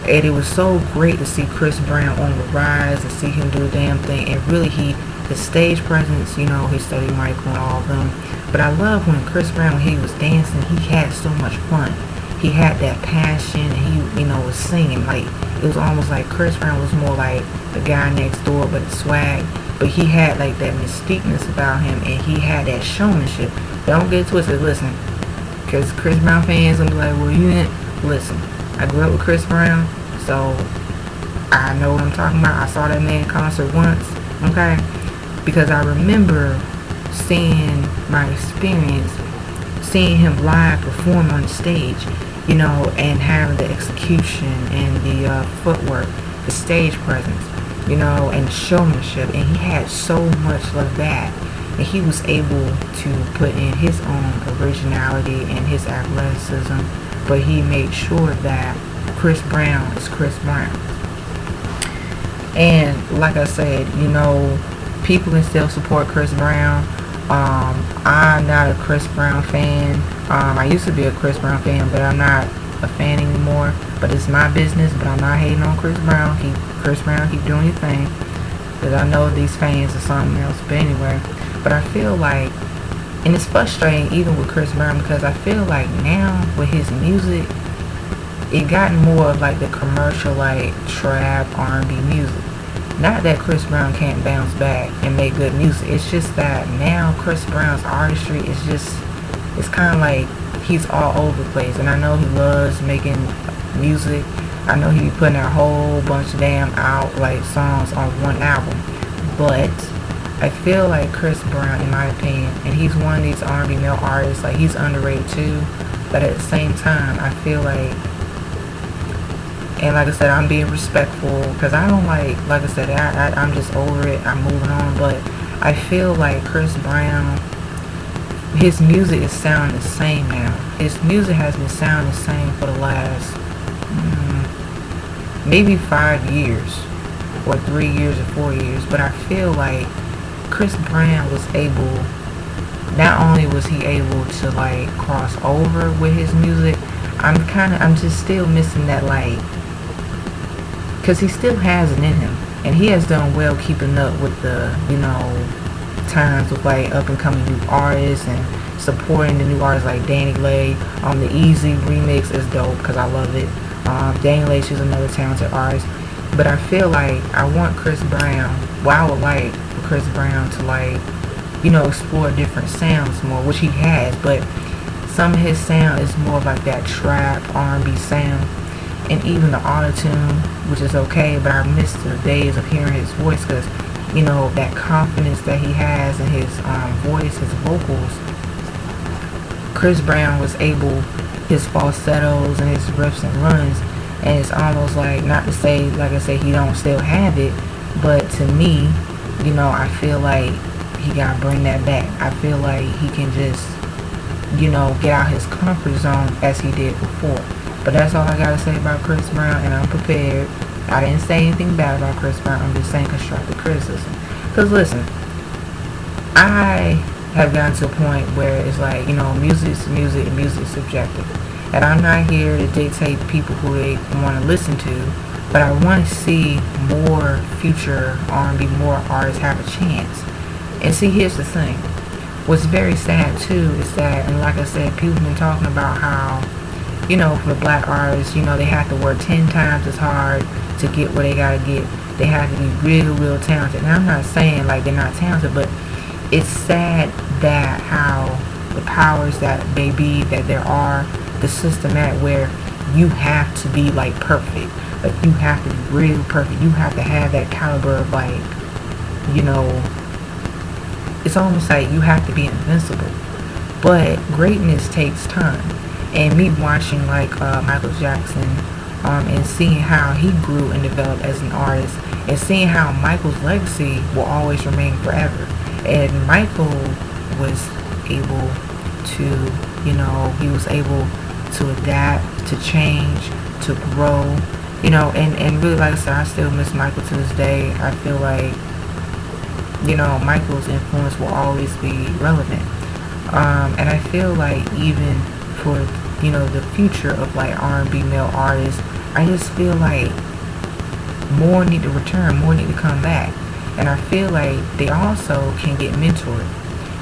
And it was so great to see Chris Brown on the rise and see him do the damn thing. And really, his stage presence, his Steady Michael and all of them. But I love when Chris Brown, when he was dancing, he had so much fun. He had that passion, and he, was singing. Like, it was almost like Chris Brown was more like the guy next door, but the swag. But he had like that mystiqueness about him, and he had that showmanship. Don't get twisted, listen. Because Chris Brown fans will be like, well, you didn't. Listen, I grew up with Chris Brown, so I know what I'm talking about. I saw that man in concert once, okay? Because I remember seeing my experience, seeing him live perform on the stage, and having the execution and the footwork, the stage presence, and showmanship. And he had so much of that. And he was able to put in his own originality and his athleticism, but he made sure that Chris Brown is Chris Brown. And like I said, people can still support Chris Brown. I'm not a Chris Brown fan. I used to be a Chris Brown fan, but I'm not a fan anymore. But it's my business, but I'm not hating on Chris Brown. Chris Brown, keep doing your thing. Because I know these fans are something else. But anyway, but I feel like, and it's frustrating even with Chris Brown, because I feel like now with his music, it gotten more of like the commercial, like trap R&B music. Not that Chris Brown can't bounce back and make good music. It's just that now Chris Brown's artistry is just, it's kind of like he's all over the place. And I know he loves making music. I know he be putting a whole bunch of damn out like songs on one album. But I feel like Chris Brown, in my opinion, and he's one of these R&B male artists, like he's underrated too. But at the same time, I feel like, and like I said, I'm being respectful because I don't like I said, I'm just over it. I'm moving on. But I feel like Chris Brown, his music is sounding the same now. His music has been sounding the same for the last maybe 5 years or 3 years or 4 years. But I feel like Chris Brown was able, not only was he able to like cross over with his music, I'm just still missing that, like, because he still has it in him, and he has done well keeping up with the times with like up and coming new artists and supporting the new artists like Danny Lay. The Easy remix is dope because I love it. Danny Lay, she's another talented artist. But I feel like I want Chris Brown, I would like for Chris Brown to like explore different sounds more, which he has, but some of his sound is more like that trap R&B sound. And even the auto-tune, which is okay, but I miss the days of hearing his voice, because that confidence that he has in his voice, his vocals. Chris Brown was able, his falsettos and his riffs and runs, and it's almost like, not to say, like I say, he don't still have it, but to me, I feel like he gotta bring that back. I feel like he can just, get out his comfort zone as he did before. But that's all I gotta say about Chris Brown, and I'm prepared. I didn't say anything bad about Chris Brown. I'm just saying constructive criticism. Because listen, I have gotten to a point where it's like, music's music and music's subjective. And I'm not here to dictate people who they want to listen to, but I want to see more future R&B, more artists have a chance. And see, here's the thing. what's very sad too is that, and like I said, people been talking about how, you know, for the black artists, you know, they have to work 10 times as hard to get what they gotta get. They have to be real talented. And I'm not saying like they're not talented, but it's sad that how the powers that may be, that there are, the system at where you have to be like perfect. Like you have to be real perfect. You have to have that caliber of like, you know, it's almost like you have to be invincible. But greatness takes time. And me watching like Michael Jackson, and seeing how he grew and developed as an artist, and seeing how Michael's legacy will always remain forever. And Michael was able to, you know, he was able to adapt, to change, to grow, you know, and really, like I said, I still miss Michael to this day. I feel like, you know, Michael's influence will always be relevant. And I feel like even for, you know, the future of like R&B male artists, I just feel like more need to return, more need to come back. And I feel like they also can get mentored,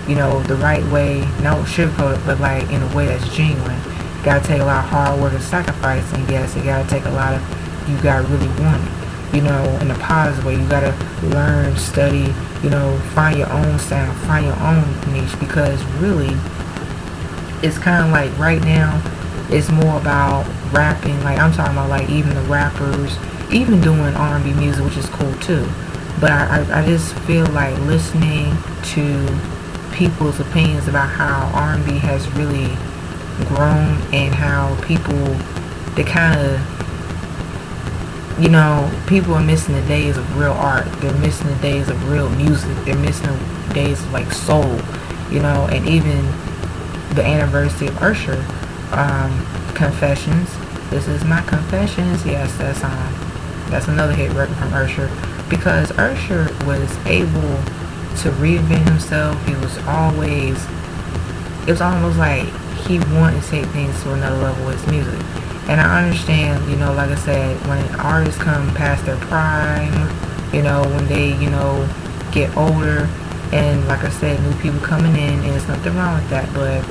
you know, the right way, no sugarcoat it, but like in a way that's genuine. Gotta take a lot of hard work and sacrifice, and yes, it gotta take a lot of, you gotta really want it, you know, in a positive way. You gotta learn, study, you know, find your own sound, find your own niche, because really, it's kind of like right now, it's more about rapping. Like I'm talking about like even the rappers, even doing R&B music, which is cool too. But I just feel like listening to people's opinions about how R&B has really grown, and how people, they kind of, you know, people are missing the days of real art. They're missing the days of real music. They're missing the days of like soul, you know. And even the anniversary of Usher, Confessions. This is my confessions. Yes, that's another hit record from Usher, because Usher was able to reinvent himself. He was always, it was almost like he wanted to take things to another level with his music. And I understand, you know, like I said, when artists come past their prime, you know, when they, you know, get older, and like I said, new people coming in, and there's nothing wrong with that. But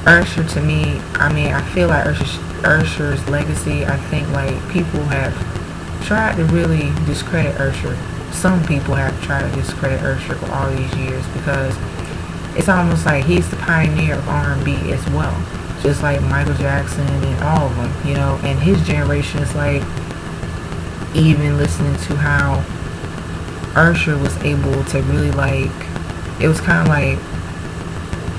Usher, to me, I mean, I feel like Usher's legacy, I think like people have tried to really discredit Usher. Some people have tried to discredit Usher for all these years, because it's almost like he's the pioneer of R&B as well, just like Michael Jackson and all of them, you know. And his generation is like, even listening to how Usher was able to really like, it was kind of like,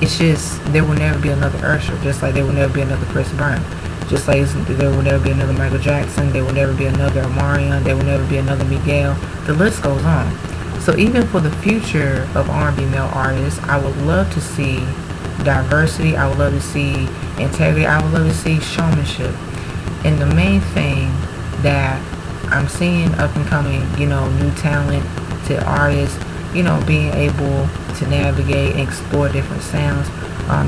it's just, there will never be another Usher, just like there will never be another Chris Brown, just like there will never be another Michael Jackson, there will never be another Omarion, there will never be another Miguel. The list goes on. So even for the future of R&B male artists, I would love to see diversity. I would love to see integrity. I would love to see showmanship. And the main thing that I'm seeing up and coming, you know, new talented artists, you know, being able to navigate and explore different sounds,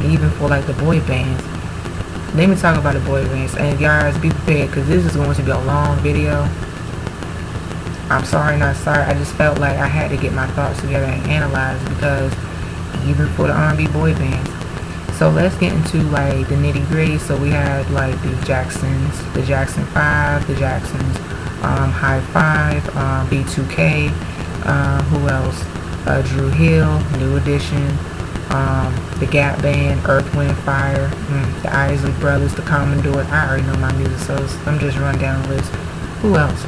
even for like the boy bands. Let me talk about the boy bands, and guys, be prepared, because this is going to be a long video. I'm sorry, not sorry. I just felt like I had to get my thoughts together and analyze, because even for the R&B boy bands. So let's get into like the nitty gritty. So we had like the Jacksons, the Jackson 5, the Jacksons, High Five, B2K, who else? Dru Hill, New Edition, the Gap Band, Earth, Wind, Fire, the Isley Brothers, the Commodore. I already know my music, so I'm just running down the list. Who else?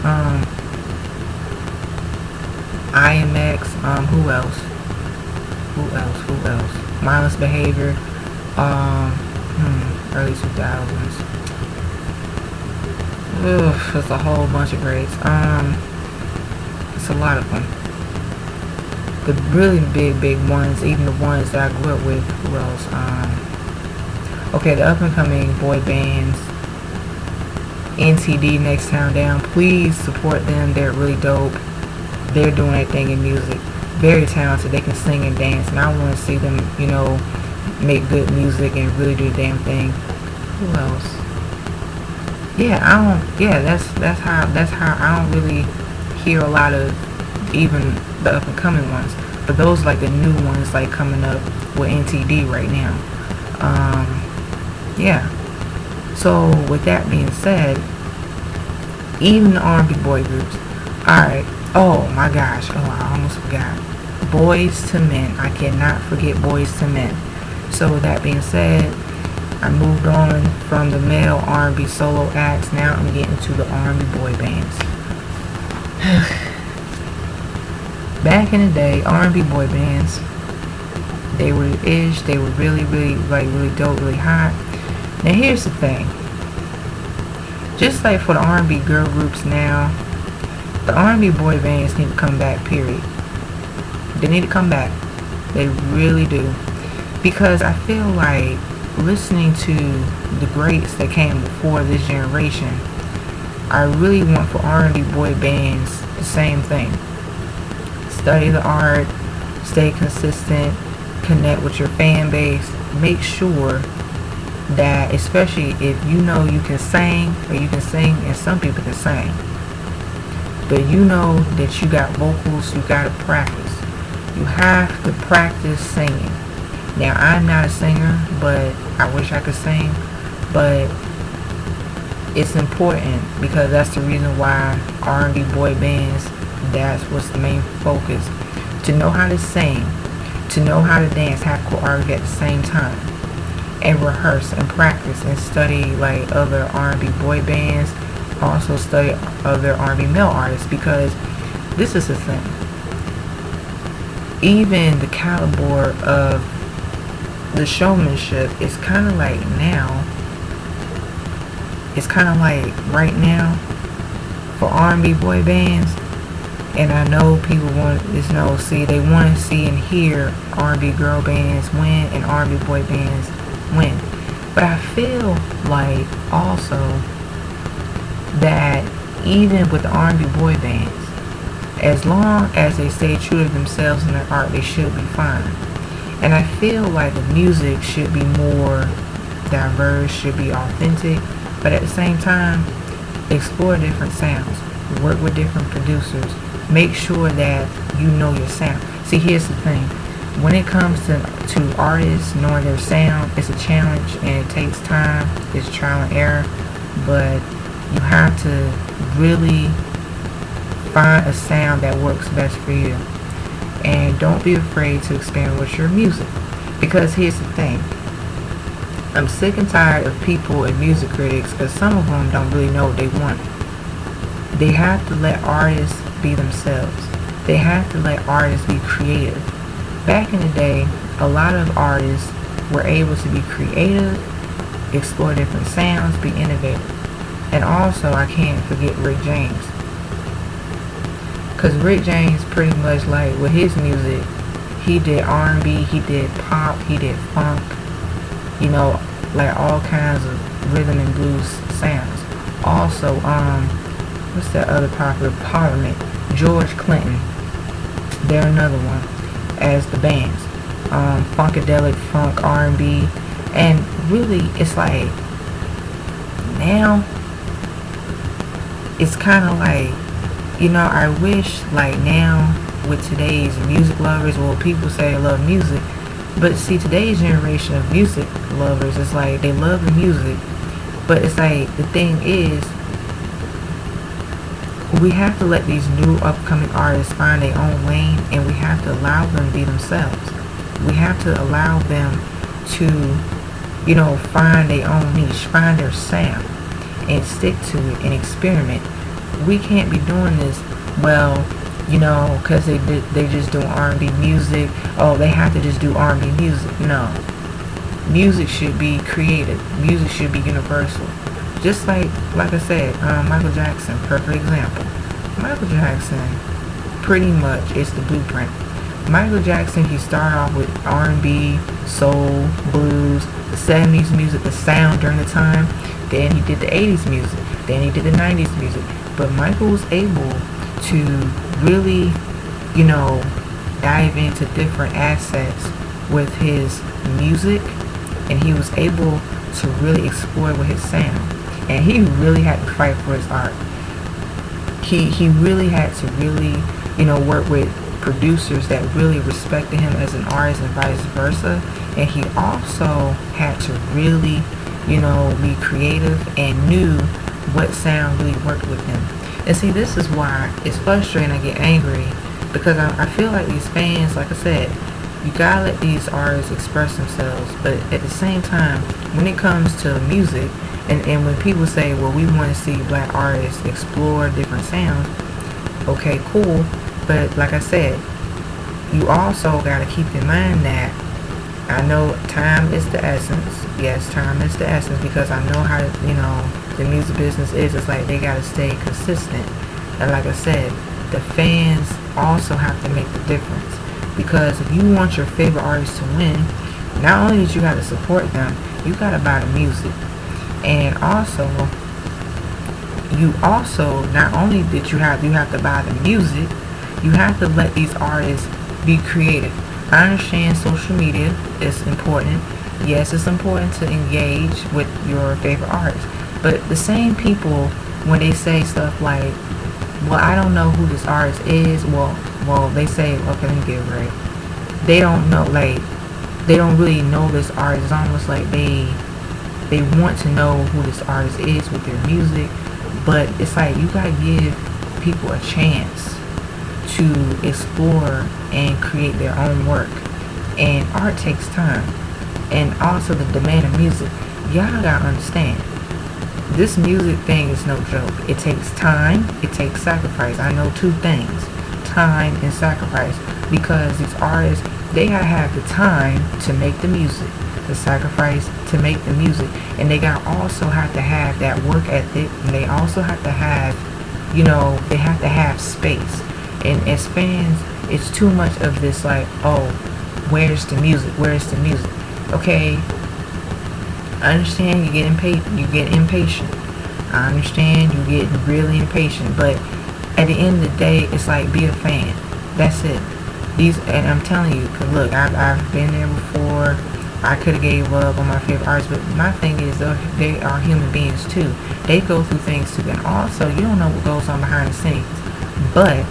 IMX, who else? Mindless Behavior, early 2000s. Ugh, there's a whole bunch of greats. It's a lot of them. The really big ones, even the ones that I grew up with. Who else? Okay, the up and coming boy bands. NTD, Next Town Down. Please support them. They're really dope. They're doing their thing in music. Very talented. They can sing and dance, and I want to see them, you know, make good music and really do the damn thing. Who else? Yeah, that's how I don't really hear a lot of even the up and coming ones. but those like the new ones like coming up with NTD right now. Yeah. So with that being said, even the R&B boy groups. Alright. Oh my gosh. Oh, I almost forgot. Boyz II Men. I cannot forget Boyz II Men. So with that being said, I moved on from the male R&B solo acts. Now I'm getting to the R&B boy bands. Back in the day, R&B boy bands, they were ish. They were really, really, like really dope, really hot. Now here's the thing. Just like for the R&B girl groups now, the R&B boy bands need to come back, period. They need to come back. They really do. Because I feel like listening to the greats that came before this generation, I really want for R&B boy bands the same thing. Study the art, stay consistent, connect with your fan base, make sure that, especially if you know you can sing, or you can sing, and some people can sing, but you know that you got vocals, you gotta practice. You have to practice singing. Now, I'm not a singer, but I wish I could sing, but it's important because that's the reason why R&B boy bands, that's what's the main focus. To know how to sing, to know how to dance, have choreography at the same time, and rehearse and practice and study like other R&B boy bands, also study other R&B male artists, because this is the thing. Even the caliber of the showmanship is kind of like now, it's kind of like right now for R&B boy bands. And I know people want to know, see, they want to see and hear R&B girl bands win and R&B boy bands win. But I feel like also that even with the R&B boy bands, as long as they stay true to themselves and their art, they should be fine. And I feel like the music should be more diverse, should be authentic, but at the same time, explore different sounds, work with different producers, make sure that you know your sound. See, here's the thing. When it comes to artists knowing their sound, it's a challenge and it takes time. It's trial and error, but you have to really find a sound that works best for you. And don't be afraid to experiment with your music, because here's the thing. I'm sick and tired of people and music critics, because some of them don't really know what they want. They have to let artists be themselves. They have to let artists be creative. Back in the day, a lot of artists were able to be creative, explore different sounds, be innovative. And also, I can't forget Rick James. Because Rick James pretty much, like, with his music, he did R&B, he did pop, he did funk, you know, like all kinds of rhythm and blues sounds. Also, what's that other popular? Parliament, George Clinton, they're another one, as the bands. Funkadelic, funk, R&B, and really, it's like, now, it's kind of like, you know, I wish, like, now, with today's music lovers, well, people say they love music, but see, today's generation of music lovers, it's like, they love the music, but it's like, the thing is, we have to let these new upcoming artists find their own lane, and we have to allow them to be themselves. We have to allow them to, you know, find their own niche, find their sound, and stick to it and experiment. We can't be doing this, well, you know, because they just do R&B music. Oh, they have to just do R&B music. No. Music should be creative. Music should be universal. Just like I said, Michael Jackson, perfect example. Michael Jackson pretty much is the blueprint. Michael Jackson, he started off with R&B, soul, blues, the 70s music, the sound during the time. Then he did the 80s music. Then he did the 90s music. But Michael was able to really, you know, dive into different assets with his music, and he was able to really explore with his sound. And he really had to fight for his art. He really had to really, you know, work with producers that really respected him as an artist and vice versa. And he also had to really, be creative and knew what sound really worked with him. And see, this is why it's frustrating. I get angry because I feel like these fans, like I said, you gotta let these artists express themselves. But at the same time, when it comes to music, and when people say, well, we want to see black artists explore different sounds, okay, cool. But like I said, you also got to keep in mind that I know time is the essence. Yes, time is the essence, because I know how, the music business is. It's like they got to stay consistent. And like I said, the fans also have to make the difference. Because if you want your favorite artist to win, not only do you got to support them, you got to buy the music. And also, not only did you have to buy the music, you have to let these artists be creative. I understand social media is important. Yes, it's important to engage with your favorite artists. But the same people, when they say stuff like, well, I don't know who this artist is, well, they say, okay, let me get it right. They don't know, they don't really know this artist. It's almost like they want to know who this artist is with their music. But it's like, you gotta give people a chance to explore and create their own work. And art takes time. And also the demand of music. Y'all gotta understand, this music thing is no joke. It takes time, it takes sacrifice. I know two things, time and sacrifice. Because these artists, they gotta have the time to make the music, the sacrifice to make the music, and they gotta also have to have that work ethic, and they also have to have, they have to have space. And as fans, it's too much of this like, oh, where's the music? Okay, I understand you get impatient. I understand you get really impatient, but at the end of the day, it's like, be a fan. That's it. And I'm telling you, 'cause look, I've been there before. I could have gave up on my favorite artists, but my thing is, they are human beings too. They go through things too, and also you don't know what goes on behind the scenes. But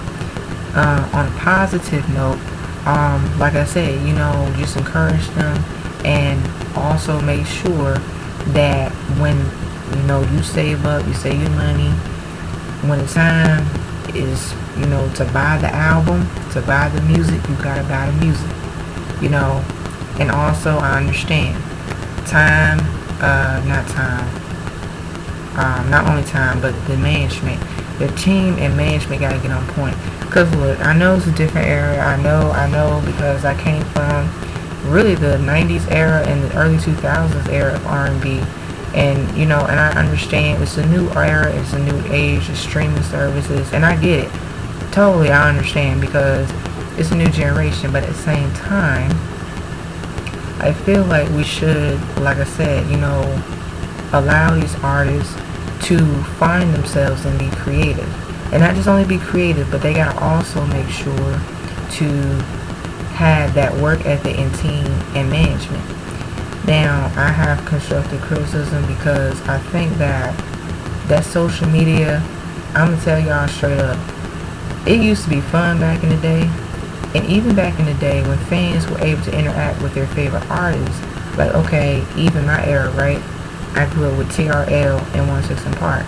on a positive note, like I said, just encourage them, and also make sure that when you save up, you save your money, when the time is to buy the album, to buy the music, you gotta buy the music, and also I understand time, not only time, but the management, the team and management gotta get on point. Because look, I know it's a different era. I know because I came from really the 90s era and the early 2000s era of R&B. And, and I understand it's a new era, it's a new age, it's streaming services, and I get it. Totally, I understand, because it's a new generation. But at the same time, I feel like we should, like I said, allow these artists to find themselves and be creative. And not just only be creative, but they gotta also make sure to have that work ethic and team and management. Now, I have constructive criticism because I think that social media, I'm gonna tell y'all straight up, it used to be fun back in the day. And even back in the day when fans were able to interact with their favorite artists, like, okay, even my era, right? I grew up with TRL and 106 & Park,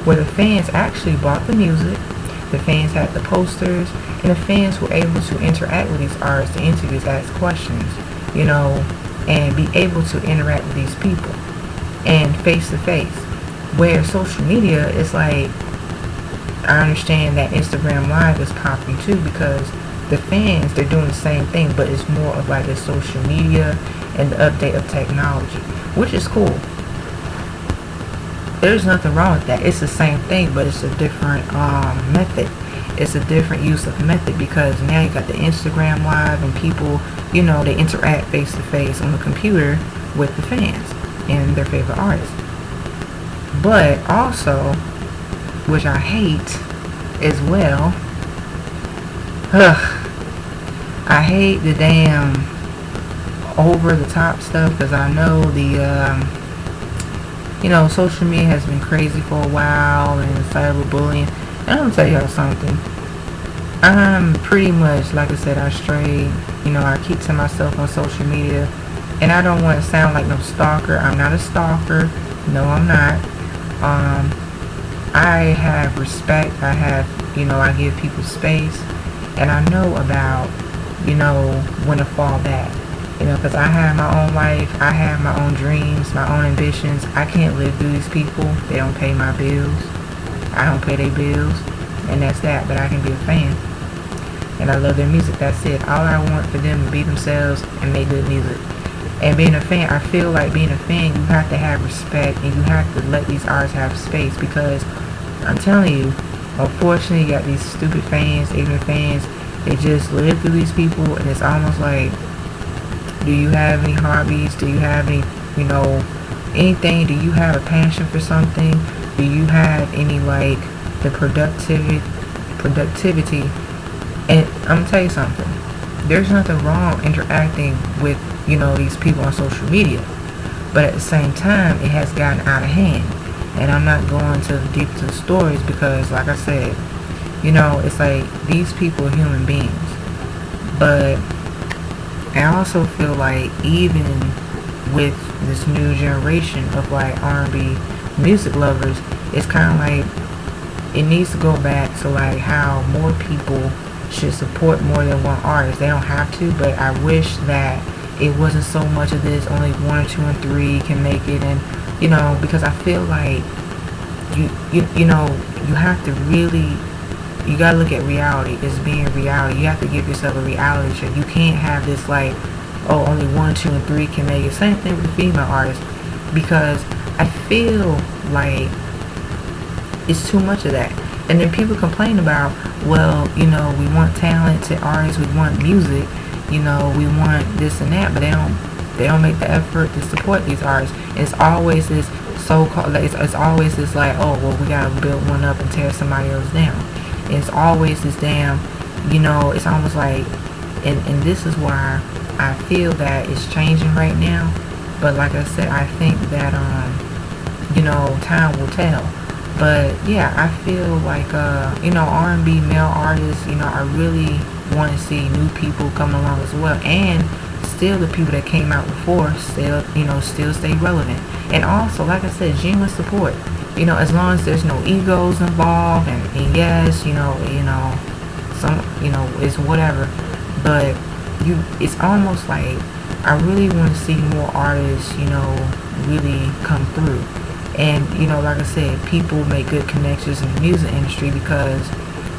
where the fans actually bought the music, the fans had the posters, and the fans were able to interact with these artists, the interviews, ask questions, and be able to interact with these people, and face to face. Where social media is like, I understand that Instagram Live is popping too, because the fans, they're doing the same thing, but it's more of like a social media and the update of technology, which is cool. There's nothing wrong with that. It's the same thing, but it's a different method. It's a different use of method, because now you got the Instagram Live, and people, they interact face to face on the computer with the fans and their favorite artists. But also, which I hate as well, I hate the damn over the top stuff, because I know the social media has been crazy for a while, and cyberbullying. And I'm gonna tell y'all something. Pretty much, like I said, I stray, I keep to myself on social media, and I don't want to sound like no stalker. I'm not a stalker. No, I'm not. Um, I have respect. I give people space, and I know about, when to fall back. Because I have my own life, I have my own dreams, my own ambitions. I can't live through these people. They don't pay my bills. I don't pay their bills, and that's that. But I can be a fan, and I love their music. That's it. All I want for them to be themselves and make good music. And being a fan, I feel like being a fan, you have to have respect, and you have to let these artists have space, because I'm telling you, unfortunately, you got these stupid fans, ignorant fans. They just live through these people, and it's almost like, do you have any hobbies? Do you have any, anything? Do you have a passion for something? Do you have any, like, the productivity? And I'm gonna tell you something. There's nothing wrong interacting with, these people on social media. But at the same time, it has gotten out of hand. And I'm not going to the deep to the stories because, like I said, it's like these people are human beings. But I also feel like even with this new generation of like R&B music lovers, it's kind of like it needs to go back to like how more people should support more than one artist. They don't have to, but I wish that it wasn't so much of this, only one or two and three can make it. And because I feel like you have to really, you gotta look at reality as being reality. You have to give yourself a reality check. You can't have this like, oh, only one, two, and three can make it. Same thing with the female artists, because I feel like it's too much of that. And then people complain about, well, we want talented artists, we want music, we want this and that, but they don't make the effort to support these artists. And it's always this so-called, it's always this like, oh, well, we gotta build one up and tear somebody else down. And it's always this damn, it's almost like, and this is why I feel that it's changing right now. But like I said, I think that time will tell. But yeah, I feel like R&B male artists, I really want to see new people come along as well, and still the people that came out before still stay relevant. And also, like I said, genuine support. As long as there's no egos involved, and yes, some, it's whatever. But it's almost like I really want to see more artists, really come through. And like I said, people make good connections in the music industry because,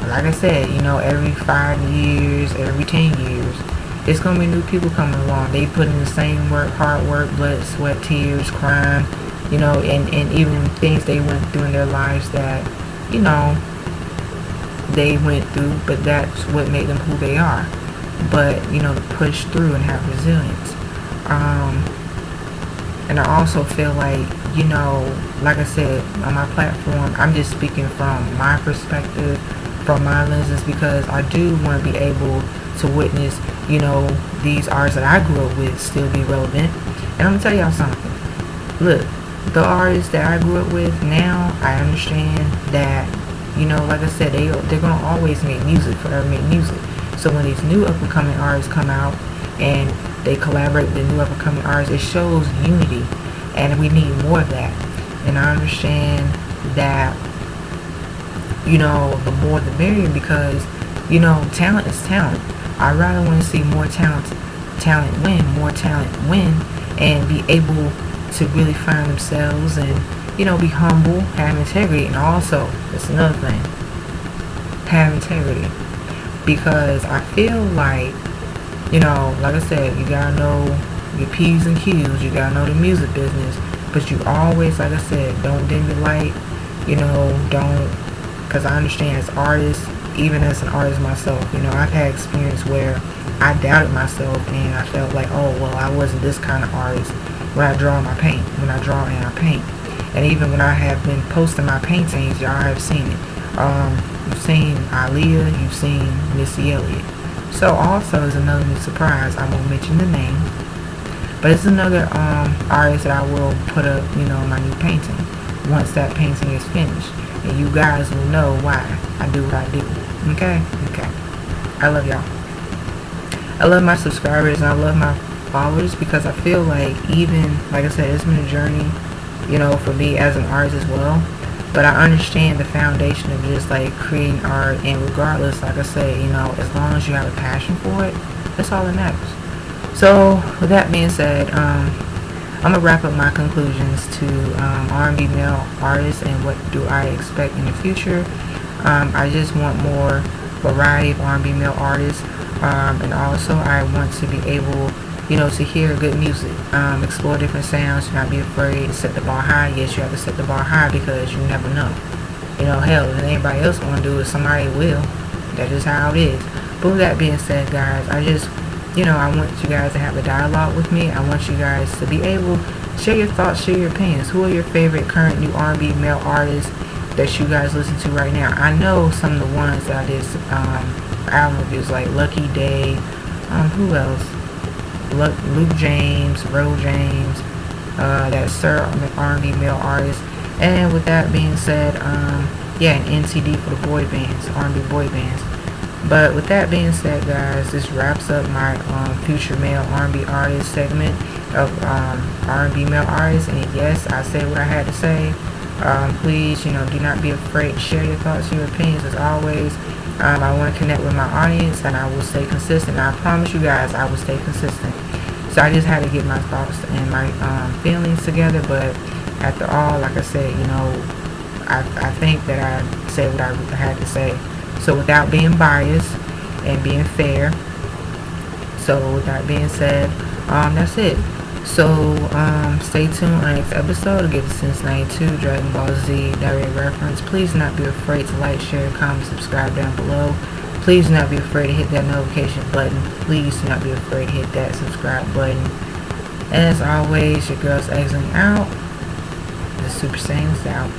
like I said, every 5 years, every 10 years, it's gonna be new people coming along. They put in the same work, hard work, blood, sweat, tears, crime, and even things they went through in their lives that, they went through, but that's what made them who they are. But, to push through and have resilience. And I also feel like, like I said, on my platform, I'm just speaking from my perspective, from my lenses, because I do want to be able to witness, these artists that I grew up with still be relevant. And I'm going to tell y'all something. Look, the artists that I grew up with now, I understand that, like I said, they're going to always make music, forever make music. So when these new up-and-coming artists come out and they collaborate with the new up-and-coming artists, it shows unity, and we need more of that. And I understand that, the more the merrier, because, talent is talent. I rather want to see more talent win, and be able to really find themselves and, be humble, have integrity, and also, that's another thing, have integrity. Because I feel like, like I said, you gotta know your P's and Q's, you gotta know the music business, but you always, like I said, don't dim your light, don't, because I understand as artists, even as an artist myself, I've had experience where I doubted myself, and I felt like, oh, well, I wasn't this kind of artist when I draw and I paint. And even when I have been posting my paintings, y'all have seen it. You've seen Aaliyah, you've seen Missy Elliott. So also is another new surprise. I won't mention the name, but it's another artist that I will put up, my new painting once that painting is finished, and you guys will know why I do what I do. Okay. I love y'all. I love my subscribers and I love my followers, because I feel like, even like I said, it's been a journey, for me as an artist as well. But I understand the foundation of just like creating art, and regardless, like I say, as long as you have a passion for it, that's all that matters. So with that being said, I'm gonna wrap up my conclusions to R&B male artists and what do I expect in the future. I just want more variety of R&B male artists, and also I want to be able, to hear good music, explore different sounds, not be afraid to set the bar high. Yes, you have to set the bar high, because you never know. Hell, if anybody else want to do it, somebody will. That's just how it is. But with that being said, guys, I want you guys to have a dialogue with me. I want you guys to be able to share your thoughts, share your opinions. Who are your favorite current new R&B male artists that you guys listen to right now? I know some of the ones that I did album reviews, like Lucky Day, who else? Luke James, Ro James, that Sir R&B male artist. And with that being said, yeah, an NCD for the boy bands, R&B boy bands. But with that being said, guys, this wraps up my future male R&B artist segment of R&B male artists. And yes, I said what I had to say. Please, do not be afraid to share your thoughts, your opinions. As always, I want to connect with my audience, and I will stay consistent. I promise you guys, I will stay consistent. So I just had to get my thoughts and my feelings together. But after all, like I said, I think that I said what I had to say. So without being biased and being fair. So with that being said, that's it. So stay tuned on the next episode to get the Since 92 Dragon Ball Z direct reference. Please do not be afraid to like, share, comment, subscribe down below. Please do not be afraid to hit that notification button. Please do not be afraid to hit that subscribe button. And as always, your girl's exiting out. The Super Saiyan's out.